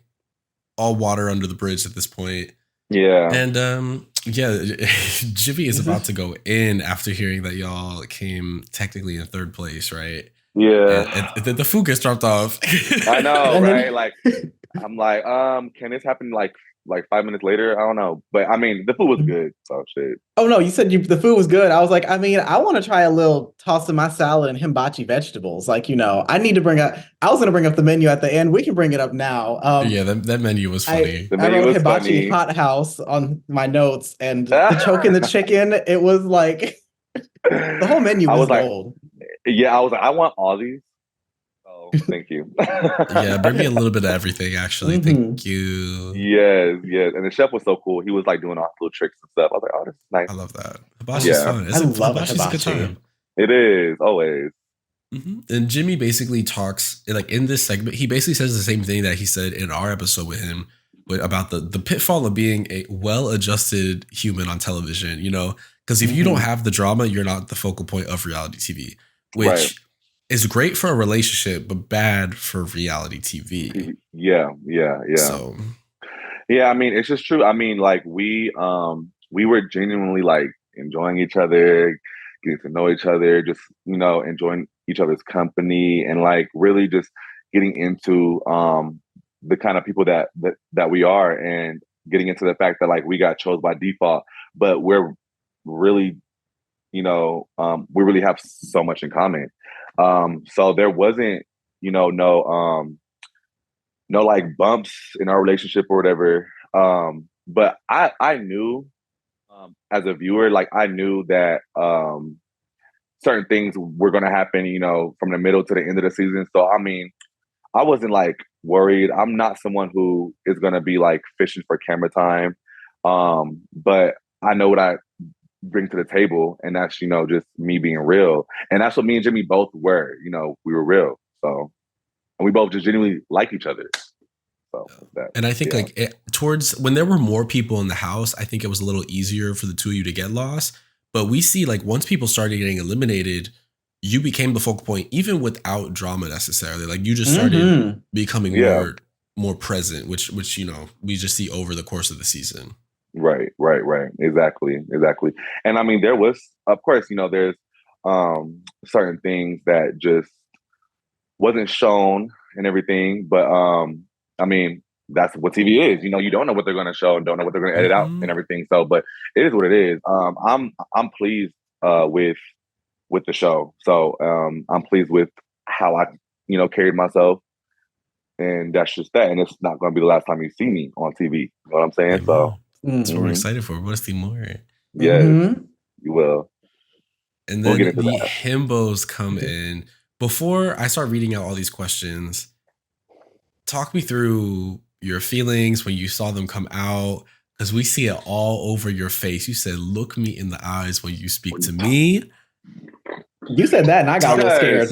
all water under the bridge at this point. Yeah. And Jimmy is about to go in after hearing that y'all came technically in third place, right? Yeah. And the food gets dropped off. I know, right? Like, I'm like, can this happen like 5 minutes later? I don't know. But I mean, the food was good. So shit. Oh no, you said the food was good. I was like, I mean, I want to try a little toss of my salad and hibachi vegetables. I need to I was going to bring up the menu at the end. We can bring it up now. That menu was funny. I wrote hibachi hot house on my notes, and the choke in the chicken, it was like, the whole menu was gold. Yeah, I was like, I want all these. Oh, thank you. Yeah, bring me a little bit of everything, actually. Thank you. Yes. And the chef was so cool. He was like doing all little tricks and stuff. I was like, oh, this is nice. I love that. Hibachi's fun. I love hibachi's a good time. It is, always. And Jimmy basically talks, like in this segment, he basically says the same thing that he said in our episode with him, about the pitfall of being a well-adjusted human on television, because if you don't have the drama, you're not the focal point of reality TV, which is great for a relationship, but bad for reality TV. Yeah. So, yeah, I mean, it's just true. I mean, like we were genuinely like enjoying each other, getting to know each other, just enjoying each other's company, and like really just getting into the kind of people that we are, and getting into the fact that like we got chose by default, but we're really we really have so much in common. So there wasn't no like bumps in our relationship or whatever, but I knew as a viewer, like I knew that certain things were going to happen from the middle to the end of the season. So I mean, I wasn't like worried. I'm not someone who is going to be like fishing for camera time, but I know what I bring to the table, and that's just me being real, and that's what me and Jimmy both were. We were real, so, and we both just genuinely like each other. So and I think towards when there were more people in the house, I think it was a little easier for the two of you to get lost. But we see like once people started getting eliminated, you became the focal point, even without drama necessarily. Like you just started becoming more present, which we just see over the course of the season. Right. Exactly. And I mean, there was, of course, there's certain things that just wasn't shown and everything. But I mean, that's what TV is. You know, you don't know what they're going to show and don't know what they're going to edit out and everything. So, but it is what it is. I'm pleased with the show. So I'm pleased with how I carried myself, and that's just that. And it's not going to be the last time you see me on TV. You know what I'm saying? So that's what we're excited for. We'll see more. Yes, you will. And then the Himbos come in. Before I start reading out all these questions, talk me through your feelings when you saw them come out, because we see it all over your face. You said, "Look me in the eyes when you speak to me." You said that, and I got a little scared.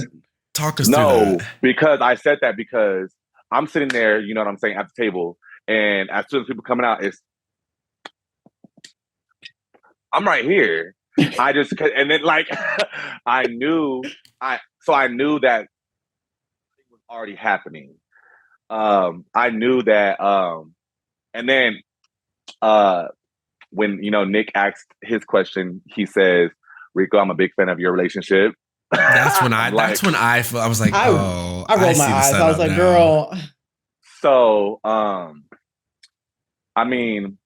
Talk us through that. Because I said that because I'm sitting there, you know what I'm saying, at the table, and as soon as people coming out, I'm right here. And then like I knew that it was already happening. I knew that, and then when Nick asked his question, he says, "Rico, I'm a big fan of your relationship." That's when I was like, I rolled my eyes. I was like, girl. So I mean,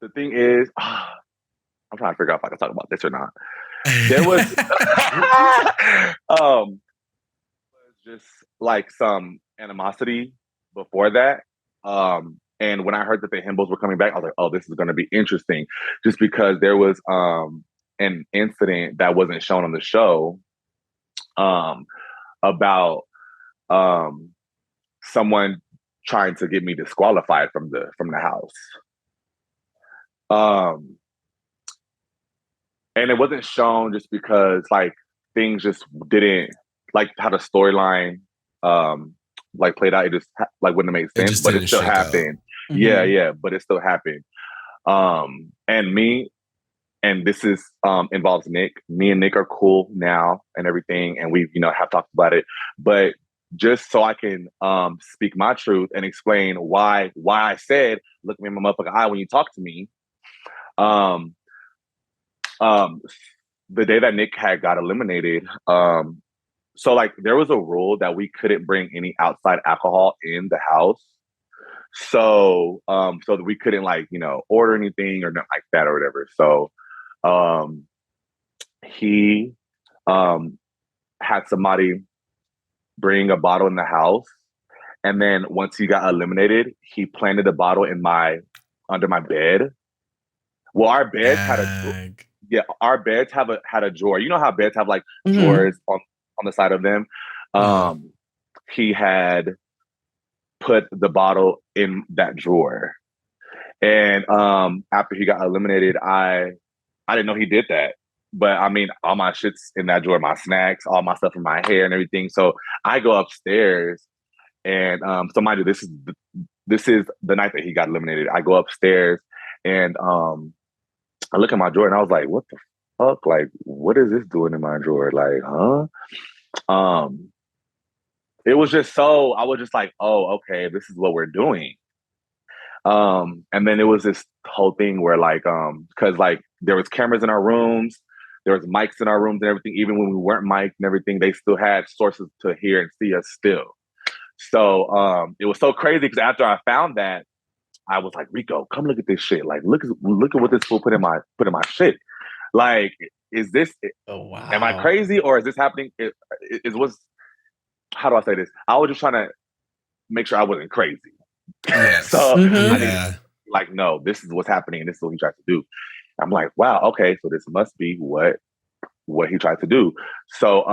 the thing is, I'm trying to figure out if I can talk about this or not. There was just like some animosity before that. And when I heard that the Himbos were coming back, I was like, oh, this is going to be interesting. Just because there was an incident that wasn't shown on the show about someone trying to get me disqualified from the house. And it wasn't shown just because like things just didn't, like how the storyline like played out. It just like wouldn't have made sense, but it still happened. Mm-hmm. Yeah, but it still happened. And me, and this is involves Nick. Me and Nick are cool now and everything, and we have talked about it. But just so I can speak my truth and explain why I said, look me in my motherfucking eye when you talk to me. The day that Nick had got eliminated, so like there was a rule that we couldn't bring any outside alcohol in the house. So so that we couldn't like, order anything or nothing like that or whatever. So he had somebody bring a bottle in the house. And then once he got eliminated, he planted the bottle under my bed. Well, our beds our beds had a drawer. You know how beds have like drawers on the side of them? He had put the bottle in that drawer. And after he got eliminated, I didn't know he did that. But I mean, all my shit's in that drawer, my snacks, all my stuff in my hair and everything. So I go upstairs, and so mind you, this is the night that he got eliminated. I go upstairs, and I look at my drawer, and I was like, what the fuck? Like, what is this doing in my drawer? Like, huh? It was just so, I was just like, oh, okay, this is what we're doing. And then it was this whole thing where like, cause like there was cameras in our rooms, there was mics in our rooms and everything. Even when we weren't mic'd and everything, they still had sources to hear and see us still. So it was so crazy because after I found that, I was like, Rico, come look at this shit. Like, look at what this fool put in my shit. Like, is this? Oh wow! Am I crazy or is this happening? How do I say this? I was just trying to make sure I wasn't crazy. Yes. So I didn't, like, no, this is what's happening. This is what he tried to do. I'm like, wow, okay, so this must be what he tried to do. So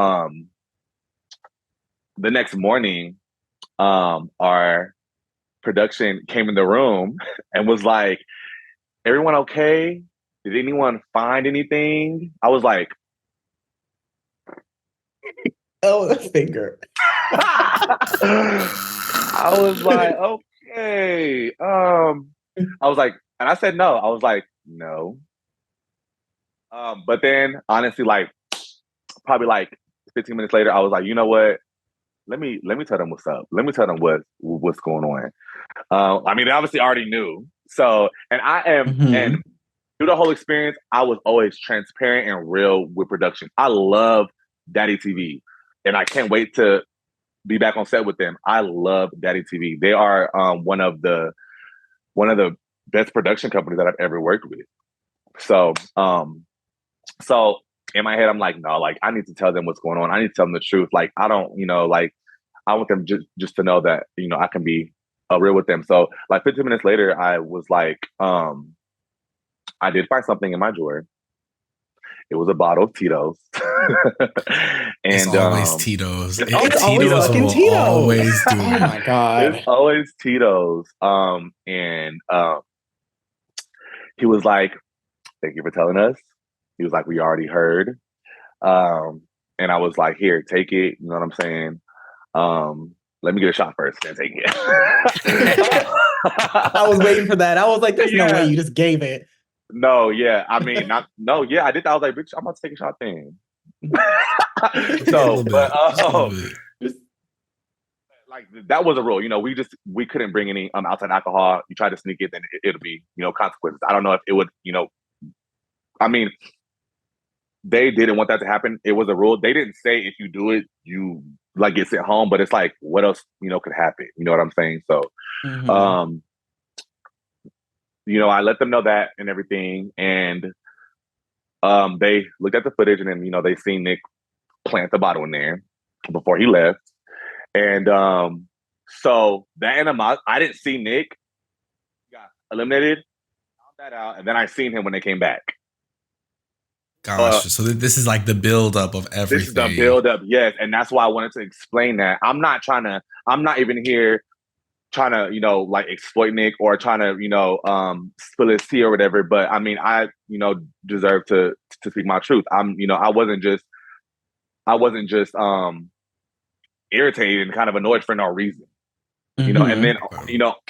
the next morning, our production came in the room and was like, everyone okay? Did anyone find anything? I was like, oh, the finger. I was like, okay. I was like, and I said no. I was like, no. But then honestly, like probably like 15 minutes later, I was like, you know what? Let me tell them what's up. Let me tell them what's going on. I mean, they obviously already knew. So, and I am, and through the whole experience, I was always transparent and real with production. I love Daddy TV, and I can't wait to be back on set with them. I love Daddy TV. They are one of the best production companies that I've ever worked with. So so in my head, I'm like, no, like I need to tell them what's going on. I need to tell them the truth. Like I don't, like I want them just to know that I can be real with them. So like 15 minutes later, I was like, I did find something in my drawer. It was a bottle of Tito's. And it's always Tito's. It's always fucking Tito's. Always do. Oh my God. It's always Tito's. And he was like, thank you for telling us. He was like, we already heard. And I was like, here, take it. You know what I'm saying? Let me get a shot first, then take it. I was waiting for that. I was like, there's no way you just gave it. No, yeah. I mean, I did that. I was like, bitch, I'm about to take a shot then. So, but like that was a rule. We couldn't bring any outside alcohol. You try to sneak it, then it'll be, consequences. I don't know if it would, I mean, they didn't want that to happen. It was a rule. They didn't say if you do it, you like get sent home, but it's like, what else, could happen? You know what I'm saying? So, I let them know that and everything. And they looked at the footage and then, they seen Nick plant the bottle in there before he left. And so that animosity, I didn't see Nick. He got eliminated, found that out, and then I seen him when they came back. Gosh, so this is like the buildup of everything. This is the buildup, yes. And that's why I wanted to explain that. I'm not even here trying to, like exploit Nick or trying to, spill his tea or whatever. But I mean, I, deserve to speak my truth. I wasn't just irritated and kind of annoyed for no reason. And then,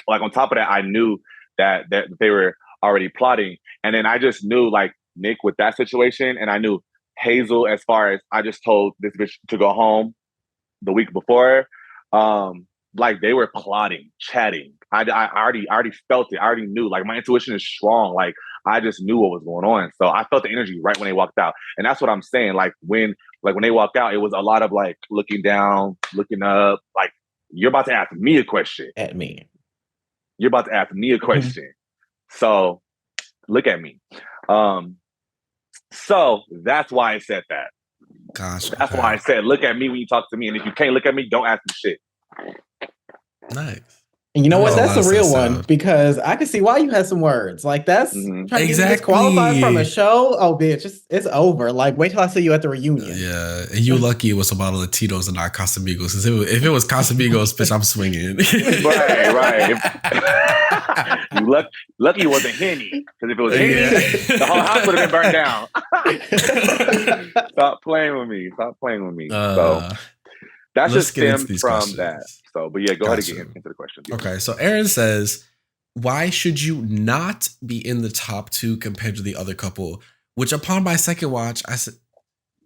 like on top of that, I knew that they were already plotting. And then I just knew like Nick with that situation. And I knew Hazel, as far as I just told this bitch to go home the week before, like they were plotting, chatting. I already felt it. I already knew, like my intuition is strong. Like I just knew what was going on. So I felt the energy right when they walked out. And that's what I'm saying. Like when they walked out, it was a lot of like looking down, looking up, like you're about to ask me a question. At me. You're about to ask me a question. So look at me. So that's why I said that. Gosh. That's why I said, look at me when you talk to me. And if you can't look at me, don't ask me shit. Nice. And you know what? That's the real one, because I can see why you had some words. Like that's trying to get disqualified from a show. Oh, bitch, it's over. Like wait till I see you at the reunion. Yeah, and you lucky it was a bottle of Tito's and not Casamigos. If it was Casamigos, bitch, I'm swinging. Right. You lucky it wasn't Henny, because if it was Henny, the whole house would have been burned down. Stop playing with me. So that's just stemmed from questions. That. So, but yeah, go ahead and get into the question. Okay, so Aaron says, why should you not be in the top 2 compared to the other couple? Which upon my second watch, I said,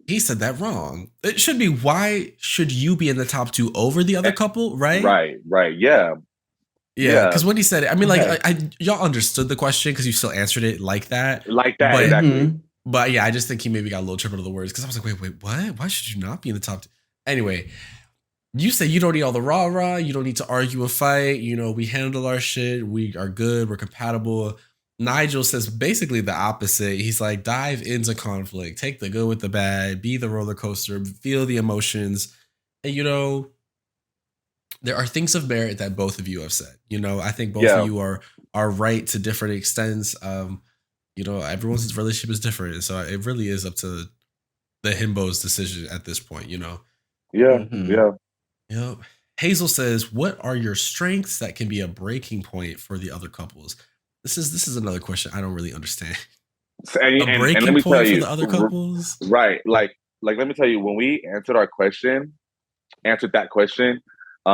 he said that wrong. It should be, why should you be in the top 2 over the other couple, right? Right, yeah. Yeah, because when he said it, I mean, like, y'all understood the question because you still answered it like that. But, exactly. But yeah, I just think he maybe got a little tripped of the words because I was like, wait, what? Why should you not be in the top 2? Anyway, you say you don't need all the rah-rah. You don't need to argue a fight. We handle our shit. We are good. We're compatible. Nigel says basically the opposite. He's like, dive into conflict. Take the good with the bad. Be the roller coaster. Feel the emotions. And, there are things of merit that both of you have said. I think both of you are right to different extents. Everyone's relationship is different. So it really is up to the Himbos' decision at this point, Yeah. Yep. Hazel says, what are your strengths that can be a breaking point for the other couples? This is another question I don't really understand. And let me tell you, for the other couples? Right. Like let me tell you, when we answered that question,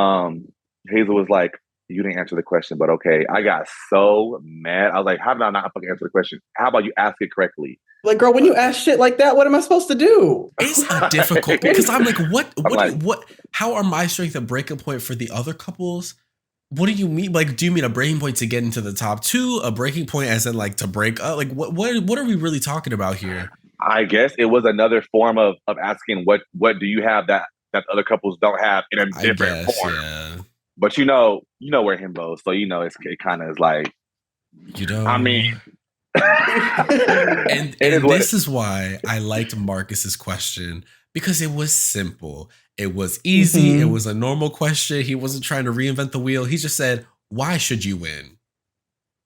Hazel was like, you didn't answer the question, but okay. I got so mad. I was like, how did I not fucking answer the question? How about you ask it correctly? Like, girl, when you ask shit like that, what am I supposed to do? It's difficult because I'm like, what? How are my strength a breaking point for the other couples? What do you mean? Like, do you mean a breaking point to get into the top 2? A breaking point as in like to break up? Like, what are we really talking about here? I guess it was another form of asking what do you have that that other couples don't have in a different form. Yeah. But you know we're himbos, so it kind of is like, I mean. and this is why I liked Marcus's question, because it was simple. It was easy. It was a normal question. He wasn't trying to reinvent the wheel. He just said, why should you win?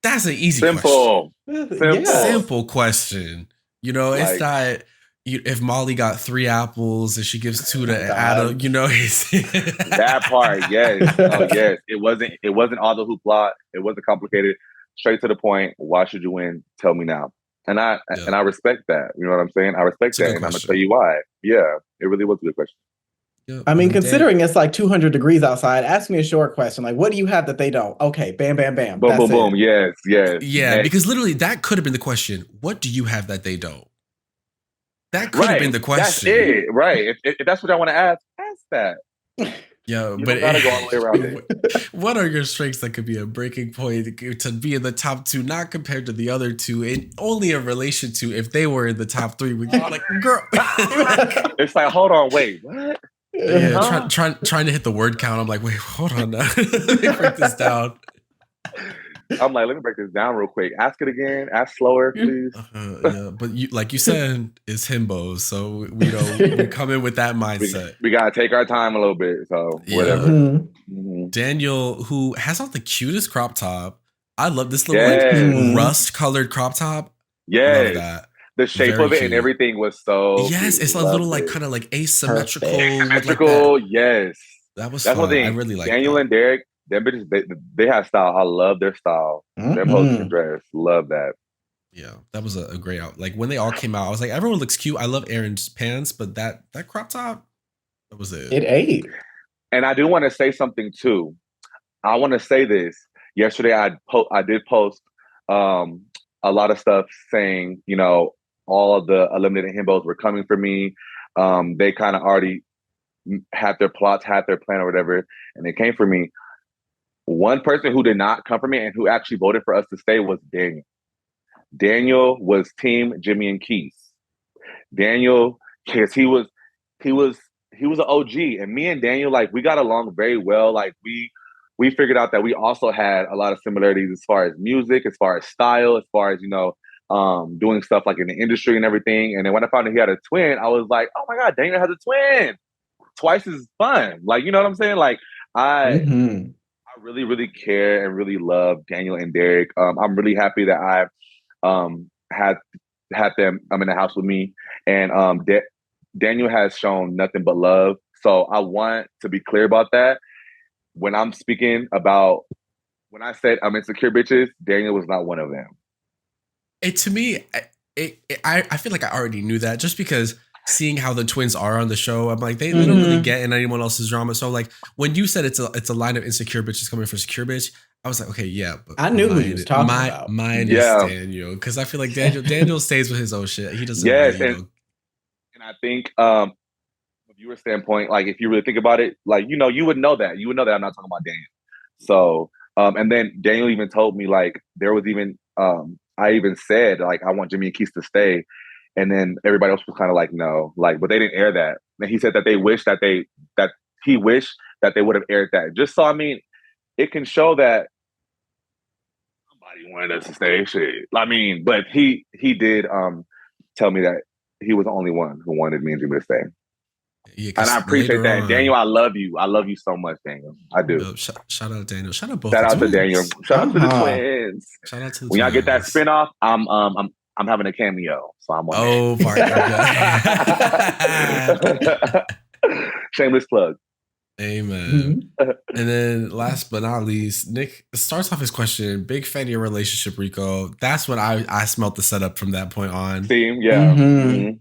That's an easy question. Simple question. It's not, if Molly got 3 apples and she gives 2 to Adam, that part, yes. Oh, yes. It wasn't all the hoopla. It wasn't complicated. Straight to the point. Why should you win? Tell me now. And I respect that. You know what I'm saying? I respect that, and I'm gonna tell you why. Yeah, it really was a good question. I mean, considering it's like 200 degrees outside, ask me a short question. Like, what do you have that they don't? Okay, bam, bam, bam. Boom, boom, boom. Yes. Yeah, next. Because literally that could have been the question. What do you have that they don't? That could have been the question. That's it, right. If that's what I want to ask that. Yeah, you but gotta go all the way around it. What are your strengths that could be a breaking point to be in the top 2, not compared to the other 2, and only in relation to if they were in the top 3? We like, girl. It's like, hold on, wait, what? Yeah, trying to hit the word count. I'm like, wait, hold on now. Let me break this down. I'm like, let me break this down real quick. Ask it again. Ask slower, please. Yeah, but like you said, it's himbos, so we come in with that mindset. We gotta take our time a little bit. So whatever. Daniel, who has on the cutest crop top. I love this little rust colored crop top. Yeah, love that. The shape of it and everything was so. Yes, it's a little like kind of like asymmetrical. Asymmetrical, yes. That's fun. I really like Daniel and Derek. Them bitches, they have style. I love their style. Them hoes can dress. Love that. Yeah, that was a great out. Like when they all came out, I was like, everyone looks cute. I love Aaron's pants, but that crop top, that was it. It ate. And I do want to say something too. I want to say this. Yesterday, I did post a lot of stuff saying, all of the eliminated himbos were coming for me. They kind of already had their plots, had their plan or whatever, and they came for me. One person who did not come for me and who actually voted for us to stay was Daniel. Daniel was team Jimmy and Quis. Daniel, because he was an OG, and me and Daniel, like, we got along very well. Like we figured out that we also had a lot of similarities as far as music, as far as style, as far as doing stuff like in the industry and everything. And then when I found out he had a twin, I was like, oh my God, Daniel has a twin. Twice as fun. Like, you know what I'm saying? Like I really, really care and really love Daniel and Derek. I'm really happy that I've had them in the house with me. And Daniel has shown nothing but love. So I want to be clear about that. When I'm speaking about, when I said I'm insecure bitches, Daniel was not one of them. To me, I feel like I already knew that, just because seeing how the twins are on the show, I'm like, they don't really get in anyone else's drama. So like when you said it's a line of insecure bitches coming for secure bitch, I was like, okay, yeah. But I knew who he was talking about. Mine is Daniel, because I feel like Daniel stays with his own shit. He doesn't. Yes, and I think from a viewer standpoint, like if you really think about it, like you would know that. You would know that I'm not talking about Daniel. So and then Daniel even told me, like, there was even I even said, like, I want Jimmy and Quis to stay. And then everybody else was kind of like, no, like, but they didn't air that. And he said that he wished that they would have aired that. Just so, I mean, it can show that somebody wanted us to stay. Shit. I mean, but he did tell me that he was the only one who wanted me and Jimmy to stay. Yeah, and I appreciate that. Daniel, I love you. I love you so much, Daniel. I do. Shout out Daniel. Shout out both. Shout out to Daniel. Shout out to the twins. Shout out to the when y'all get that spinoff, I'm having a cameo, so I'm on. Oh, partner. Shameless plug. Amen. And then last but not least, Nick starts off his question. Big fan of your relationship, Rico. That's when I smelt the setup from that point on. Theme, yeah.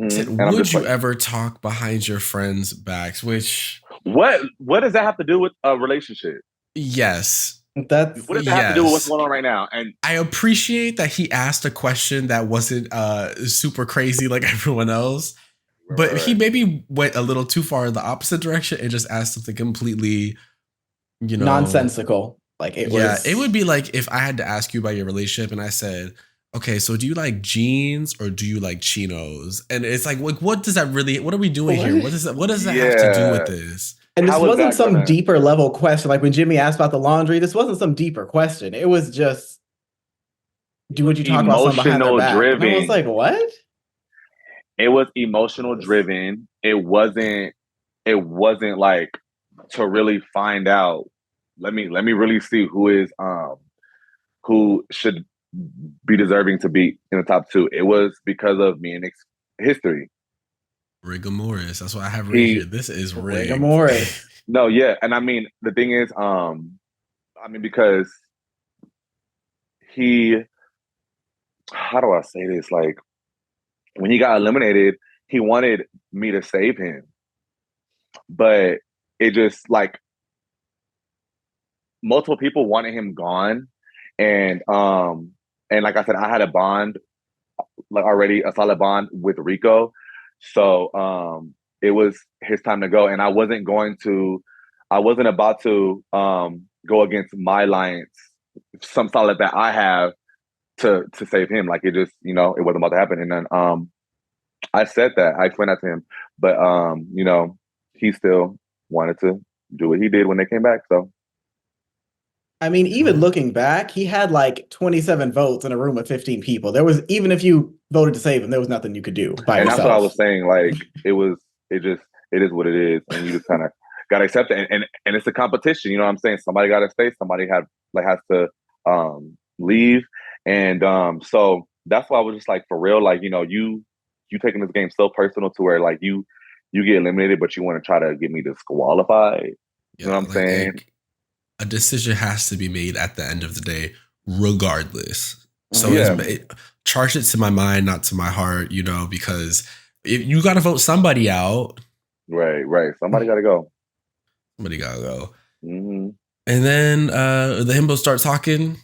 Said, would you ever talk behind your friends' backs? Which what does that have to do with a relationship? Yes. What does that have to do with what's going on right now? And I appreciate that he asked a question that wasn't super crazy like everyone else. But he maybe went a little too far in the opposite direction and just asked something completely, nonsensical. Like it was. Yeah, it would be like if I had to ask you about your relationship and I said, okay, so do you like jeans or do you like chinos? And it's like what does that really? What are we doing here? What does that have to do with this? And this wasn't some deeper level question. Like when Jimmy asked about the laundry, this wasn't some deeper question. It was just, would you talk about someone behind their back? Driven. And I was like, what? It was emotional driven. It wasn't like to really find out. Let me really see who should be deserving to be in the top 2. It was because of me and history. Rigor Morris. That's what I have right here. This is Rigor Morris. No, yeah. And I mean, the thing is, because how do I say this? Like, when he got eliminated, he wanted me to save him. But it just, like, multiple people wanted him gone. And like I said, I had a bond, like already a solid bond with Rico. So it was his time to go. And I wasn't about to go against my alliance, some solid that I have to save him. Like, it just, it wasn't about to happen. And then I said that. I explained that to him. But he still wanted to do what he did when they came back. So I mean, even looking back, he had like 27 votes in a room of 15 people. There was, even if you voted to save him, there was nothing you could do by yourself. That's what I was saying. Like, it is what it is. And you just kind of got to accept it. And it's a competition. You know what I'm saying? Somebody got to stay. Somebody has to leave. And so that's why I was just like, for real, like, you taking this game so personal to where, like, you get eliminated, but you want to try to get me disqualified. You know what I'm saying? A decision has to be made at the end of the day, regardless. So charge it to my mind, not to my heart, because if you got to vote somebody out. Right. Somebody got to go. Mm-hmm. And then the Himbos start talking.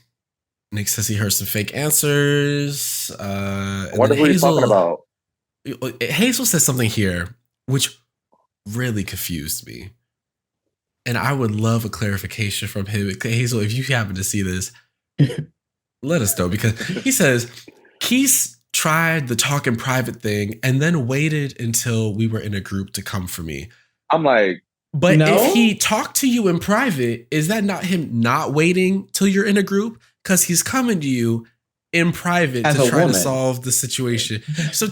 Nick says he heard some fake answers. I wonder who he's talking about. Hazel says something here, which really confused me. And I would love a clarification from him. Hazel, if you happen to see this, let us know. Because he says, Quis tried the talk in private thing and then waited until we were in a group to come for me. I'm like, but if he talked to you in private, is that not him not waiting till you're in a group? Because he's coming to you in private to try to solve the situation. So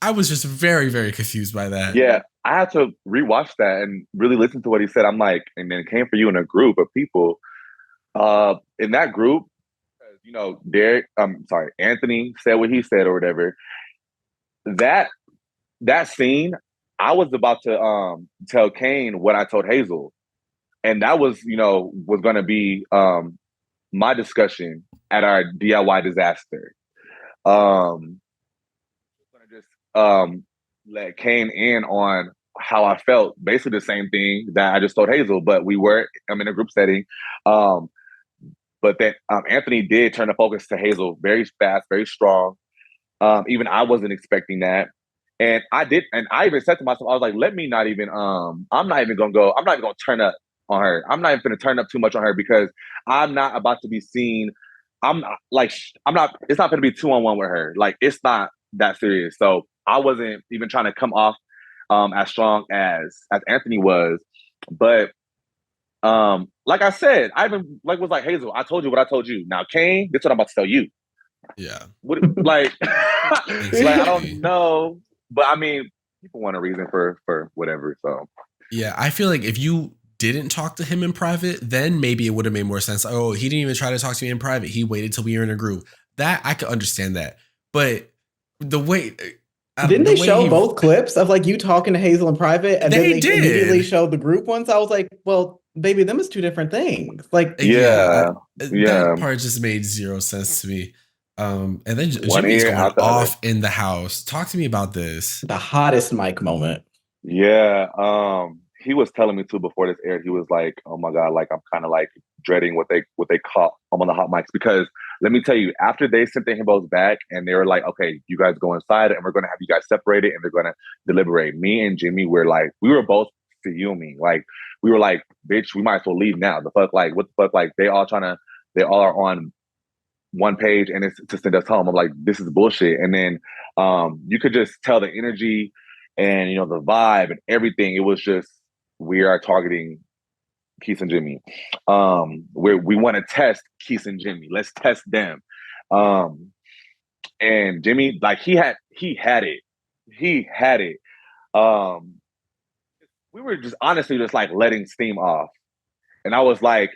I was just very, very confused by that. Yeah. I had to rewatch that and really listen to what he said. I'm like, and then it came for you in a group of people. In that group, Anthony said what he said or whatever. That scene, I was about to tell Kane what I told Hazel. And that was going to be my discussion at our DIY disaster. Let Kane in on how I felt. Basically the same thing that I just told Hazel, but I'm in a group setting. But then Anthony did turn the focus to Hazel very fast, very strong. Even I wasn't expecting that. And I even said to myself, I was like, let me not even, I'm not even going to turn up on her. I'm not even going to turn up too much on her because I'm not about to be seen. It's not going to be 2-on-1 with her. Like, it's not that serious. So I wasn't even trying to come off as strong as Anthony was. But like I said, I even was like, Hazel, I told you what I told you. Now, Kane, this is what I'm about to tell you. Yeah. Like I don't know. But I mean, people want a reason for whatever. So yeah, I feel like if you didn't talk to him in private, then maybe it would have made more sense. Oh, he didn't even try to talk to me in private. He waited till we were in a group. That I could understand that. But the way didn't they show both clips of like you talking to Hazel in private and then they immediately showed the group ones? I was like, well, baby, them is two different things. Like, that part just made zero sense to me. And then Jimmy's going off in the house. Talk to me about this. The hottest mic moment. Yeah. He was telling me too before this aired. He was like, "Oh my god, like I'm kind of like dreading what they caught on the hot mics." Because let me tell you, after they sent the Himbos back and they were like, "Okay, you guys go inside and we're gonna have you guys separated and they're gonna deliberate." Me and Jimmy were like, we were both fuming. Like we were like, "Bitch, we might as well leave now." The fuck, like what the fuck, like they all are on one page and it's to send us home. I'm like, this is bullshit. And then you could just tell the energy and the vibe and everything. It was just, we are targeting Quis and Jimmy. We want to test Quis and Jimmy. Let's test them. And Jimmy, like he had it. He had it. We were just honestly just like letting steam off. And I was like,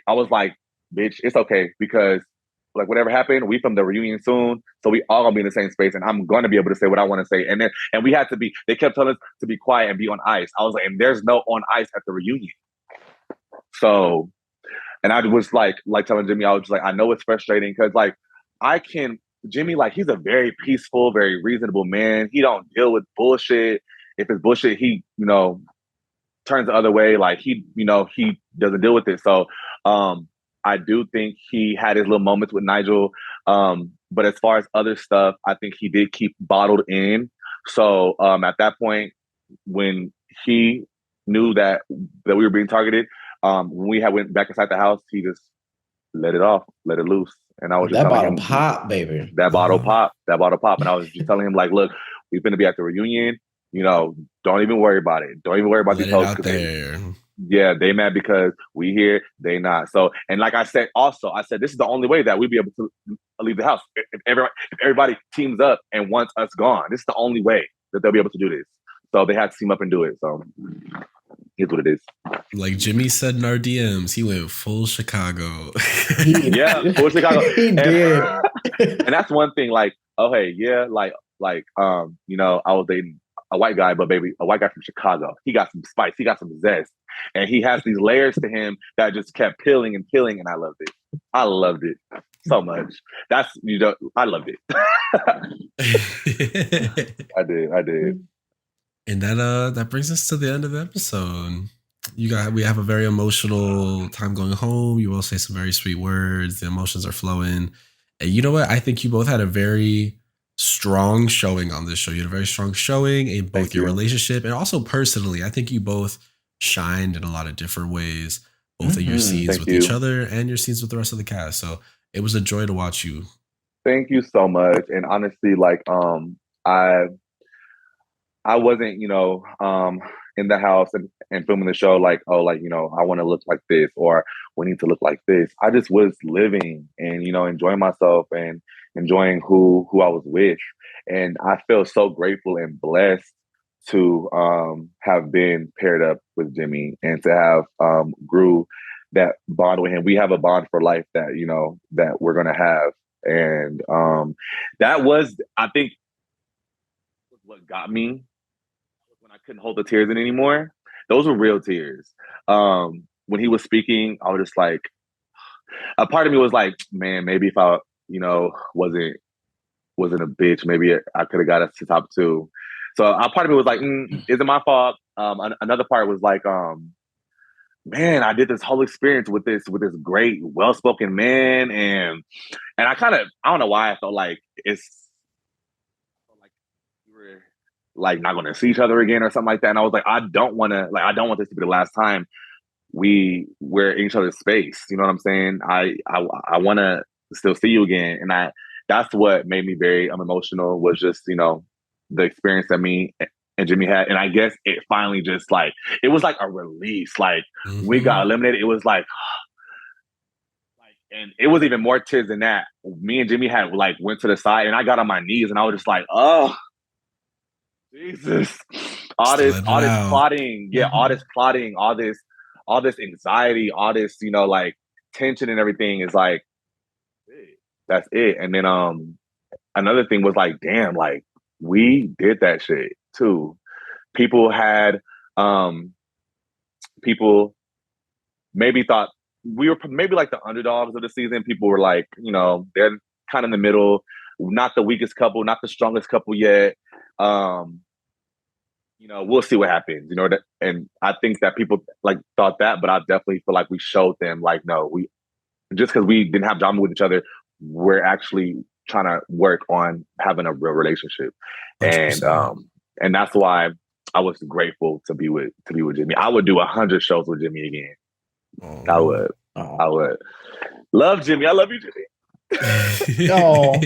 bitch, it's okay, because like whatever happened, we from the reunion soon, so we all gonna be in the same space, and I'm gonna be able to say what I want to say. And we had to be. They kept telling us to be quiet and be on ice. I was like, and there's no on ice at the reunion. So, and I was like telling Jimmy, I was just like, I know it's frustrating because like Jimmy, like he's a very peaceful, very reasonable man. He don't deal with bullshit. If it's bullshit, he turns the other way. Like he doesn't deal with it. So, I do think he had his little moments with Nigel. But as far as other stuff, I think he did keep bottled in. So at that point, when he knew that we were being targeted, when we went back inside the house, he just let it off, let it loose. And I was just that bottle him, pop, baby. That bottle pop. And I was just telling him like, look, we're going to be at the reunion. Don't even worry about it. Don't even worry about these hoes. Yeah, they mad because we here, they not. So, and like I said, this is the only way that we'll be able to leave the house. If everybody teams up and wants us gone, this is the only way that they'll be able to do this. So they had to team up and do it. So here's what it is. Like Jimmy said in our DMs, he went full Chicago. Yeah, full Chicago. He did. And that's one thing. Like, okay, yeah, like I was dating a white guy, but baby, a white guy from Chicago. He got some spice. He got some zest. And he has these layers to him that just kept peeling and peeling, and I loved it. I loved it so much. I loved it. I did. And that brings us to the end of the episode. We have a very emotional time going home. You will say some very sweet words. The emotions are flowing. And you know what? I think you both had a very strong showing on this show. You had a very strong showing in both your relationship and also personally. I think you both shined in a lot of different ways, both in your scenes with each other and your scenes with the rest of the cast. So it was a joy to watch you. Thank you so much. And honestly, like I wasn't, in the house and filming the show like, I want to look like this or we need to look like this. I just was living and, enjoying myself and enjoying who I was with. And I feel so grateful and blessed to have been paired up with Jimmy and to have grew that bond with him. We have a bond for life that, that we're going to have. And that was, I think, what got me when I couldn't hold the tears in anymore. Those were real tears. When he was speaking, I was just like, a part of me was like, man, maybe if I, wasn't a bitch, maybe I could have got us to top 2. So a part of me was like, is it my fault? Another part was like, man, I did this whole experience with this great, well-spoken man, and I don't know why I felt like we were like not going to see each other again or something like that. And I was like, I don't want this to be the last time we're in each other's space. You know what I'm saying? I want to still see you again, and that's what made me very emotional. Was just the experience that me and Jimmy had, and I guess it finally just like it was like a release. Like we got eliminated. It was like, and it was even more tears than that. Me and Jimmy had like went to the side, and I got on my knees, and I was just like, oh, Jesus, all this plotting, all this plotting, all this anxiety, all this like tension and everything is like, that's it. And then another thing was like, damn, like we did that shit too. People maybe thought we were maybe like the underdogs of the season. People were like, they're kind of in the middle, not the weakest couple, not the strongest couple yet. We'll see what happens, and I think that people like thought that, but I definitely feel like we showed them like, no, just because we didn't have drama with each other, we're actually trying to work on having a real relationship. 100%. And that's why I was grateful to be with Jimmy. I would do 100 shows with Jimmy again. I would. Love Jimmy. I love you, Jimmy. Oh,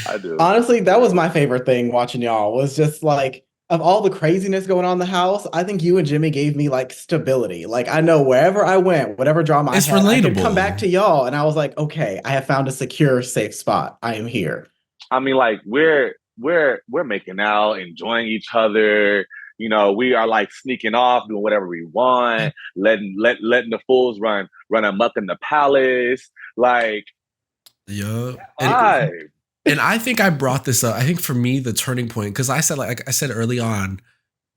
I do. Honestly, that was my favorite thing watching y'all was just like of all the craziness going on in the house, I think you and Jimmy gave me like stability. Like I know wherever I went, whatever drama It's I had, I could come relatable. back to y'all and I was like, okay, I have found a secure, safe spot. I am here. I mean, like we're making out, enjoying each other. You know, we are like sneaking off, doing whatever we want, letting the fools run amok in the palace. Like, yeah. And I think I brought this up. I think for me, the turning point, because I said, like I said early on,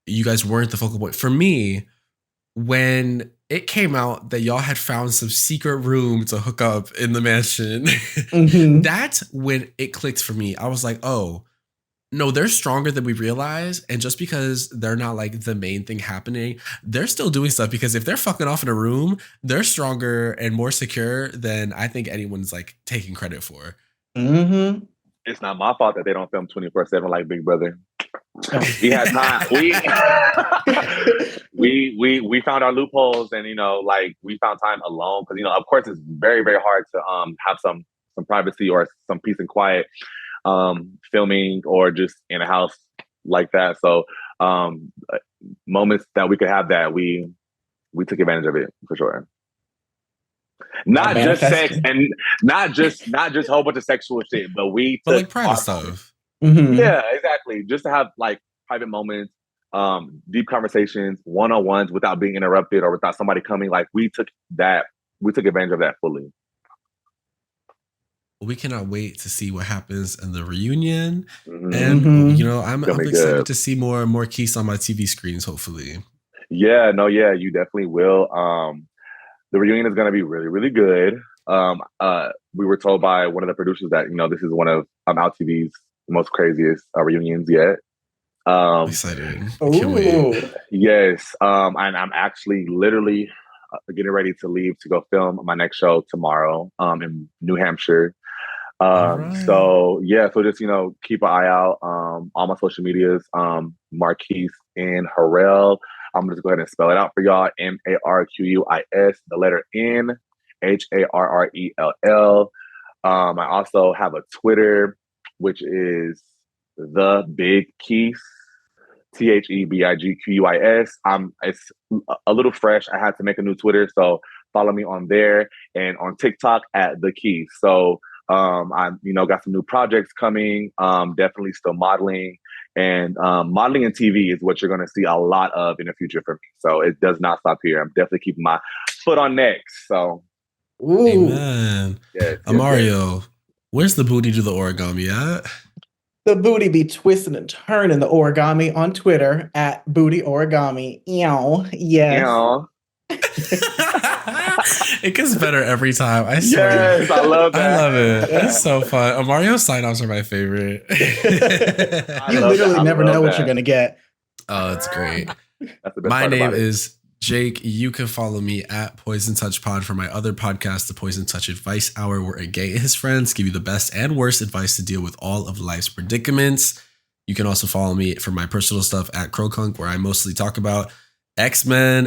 you guys weren't the focal point. For me, when it came out that y'all had found some secret room to hook up in the mansion, that's when it clicked for me. I was like, oh, no, they're stronger than we realize. And just because they're not like the main thing happening, they're still doing stuff because if they're fucking off in a room, they're stronger and more secure than I think anyone's like taking credit for. Mm-hmm. It's not my fault that they don't film 24/7 like Big Brother. We had time. We found our loopholes, and you know, like we found time alone because you know, of course, it's very very hard to have some privacy or some peace and quiet filming or just in a house like that. So moments that we could have that we took advantage of it for sure. Not just sex and not just a whole bunch of sexual shit, but but like private stuff. Mm-hmm. Yeah, exactly. Just to have like private moments, deep conversations, one-on-ones without being interrupted or without somebody coming. Like we took advantage of that fully. We cannot wait to see what happens in the reunion. And you know, I'm excited to see more Quis on my TV screens, hopefully. Yeah, no, yeah, you definitely will. The reunion is going to be really, really good. We were told by one of the producers that, you know, this is one of Out TV's most craziest reunions yet. Excited. I can't wait. Yes. And I'm actually literally getting ready to leave to go film my next show tomorrow in New Hampshire. So yeah, so just, you know, keep an eye out on my social medias, Marquise and Harrell. I'm gonna just go ahead and spell it out for y'all. Marquis, the letter N, Harrell. I also have a Twitter, which is the Big Quis, TheBigQuis. It's a little fresh. I had to make a new Twitter, so follow me on there and on TikTok at the Quis. So I'm, you know, got some new projects coming. Definitely still modeling. And modeling and TV is what you're going to see a lot of in the future for me. So it does not stop here. I'm definitely keeping my foot on next. So, amen. Yes, Imario, where's the booty to the origami at? The booty be twisting and turning the origami on Twitter at Booty Origami. Ew. Yes. Ew. It gets better every time. I swear. Yes, I love that. I love it. It's so fun. Mario's sign-offs are my favorite. You literally never know what you're going to get. Oh, it's great. My name is Jake. You can follow me at Poison Touch Pod for my other podcast, The Poison Touch Advice Hour, where a gay and his friends give you the best and worst advice to deal with all of life's predicaments. You can also follow me for my personal stuff at Crowkunk, where I mostly talk about X-Men,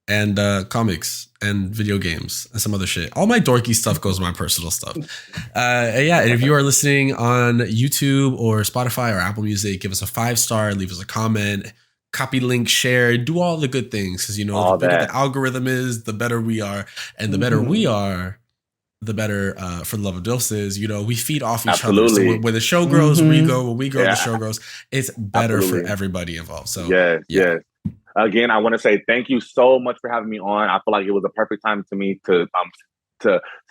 and comics and video games and some other shit. All my dorky stuff goes to my personal stuff. Yeah, and if you are listening on YouTube or Spotify or Apple Music, give us a 5-star, leave us a comment, copy link, share, do all the good things. Because, you know, the better the algorithm is, the better we are. And the better we are, the better For the Love of Dilfs is. You know, we feed off each other. So when the show grows, we grow. When we grow, the show grows. It's better for everybody involved. So yes. Again, I want to say thank you so much for having me on. I feel like it was a perfect time to me to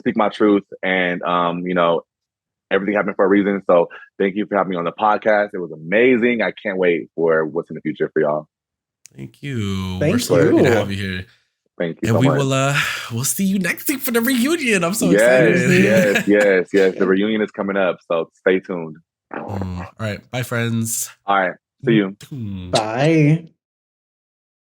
speak my truth, and you know, everything happened for a reason. So thank you for having me on the podcast. It was amazing. I can't wait for what's in the future for y'all. Thank you. We're so happy to have you here. Thank you. And we will we'll see you next week for the reunion. I'm so excited. Yes. The reunion is coming up, so stay tuned. All right. Bye, friends. All right. See you. Bye.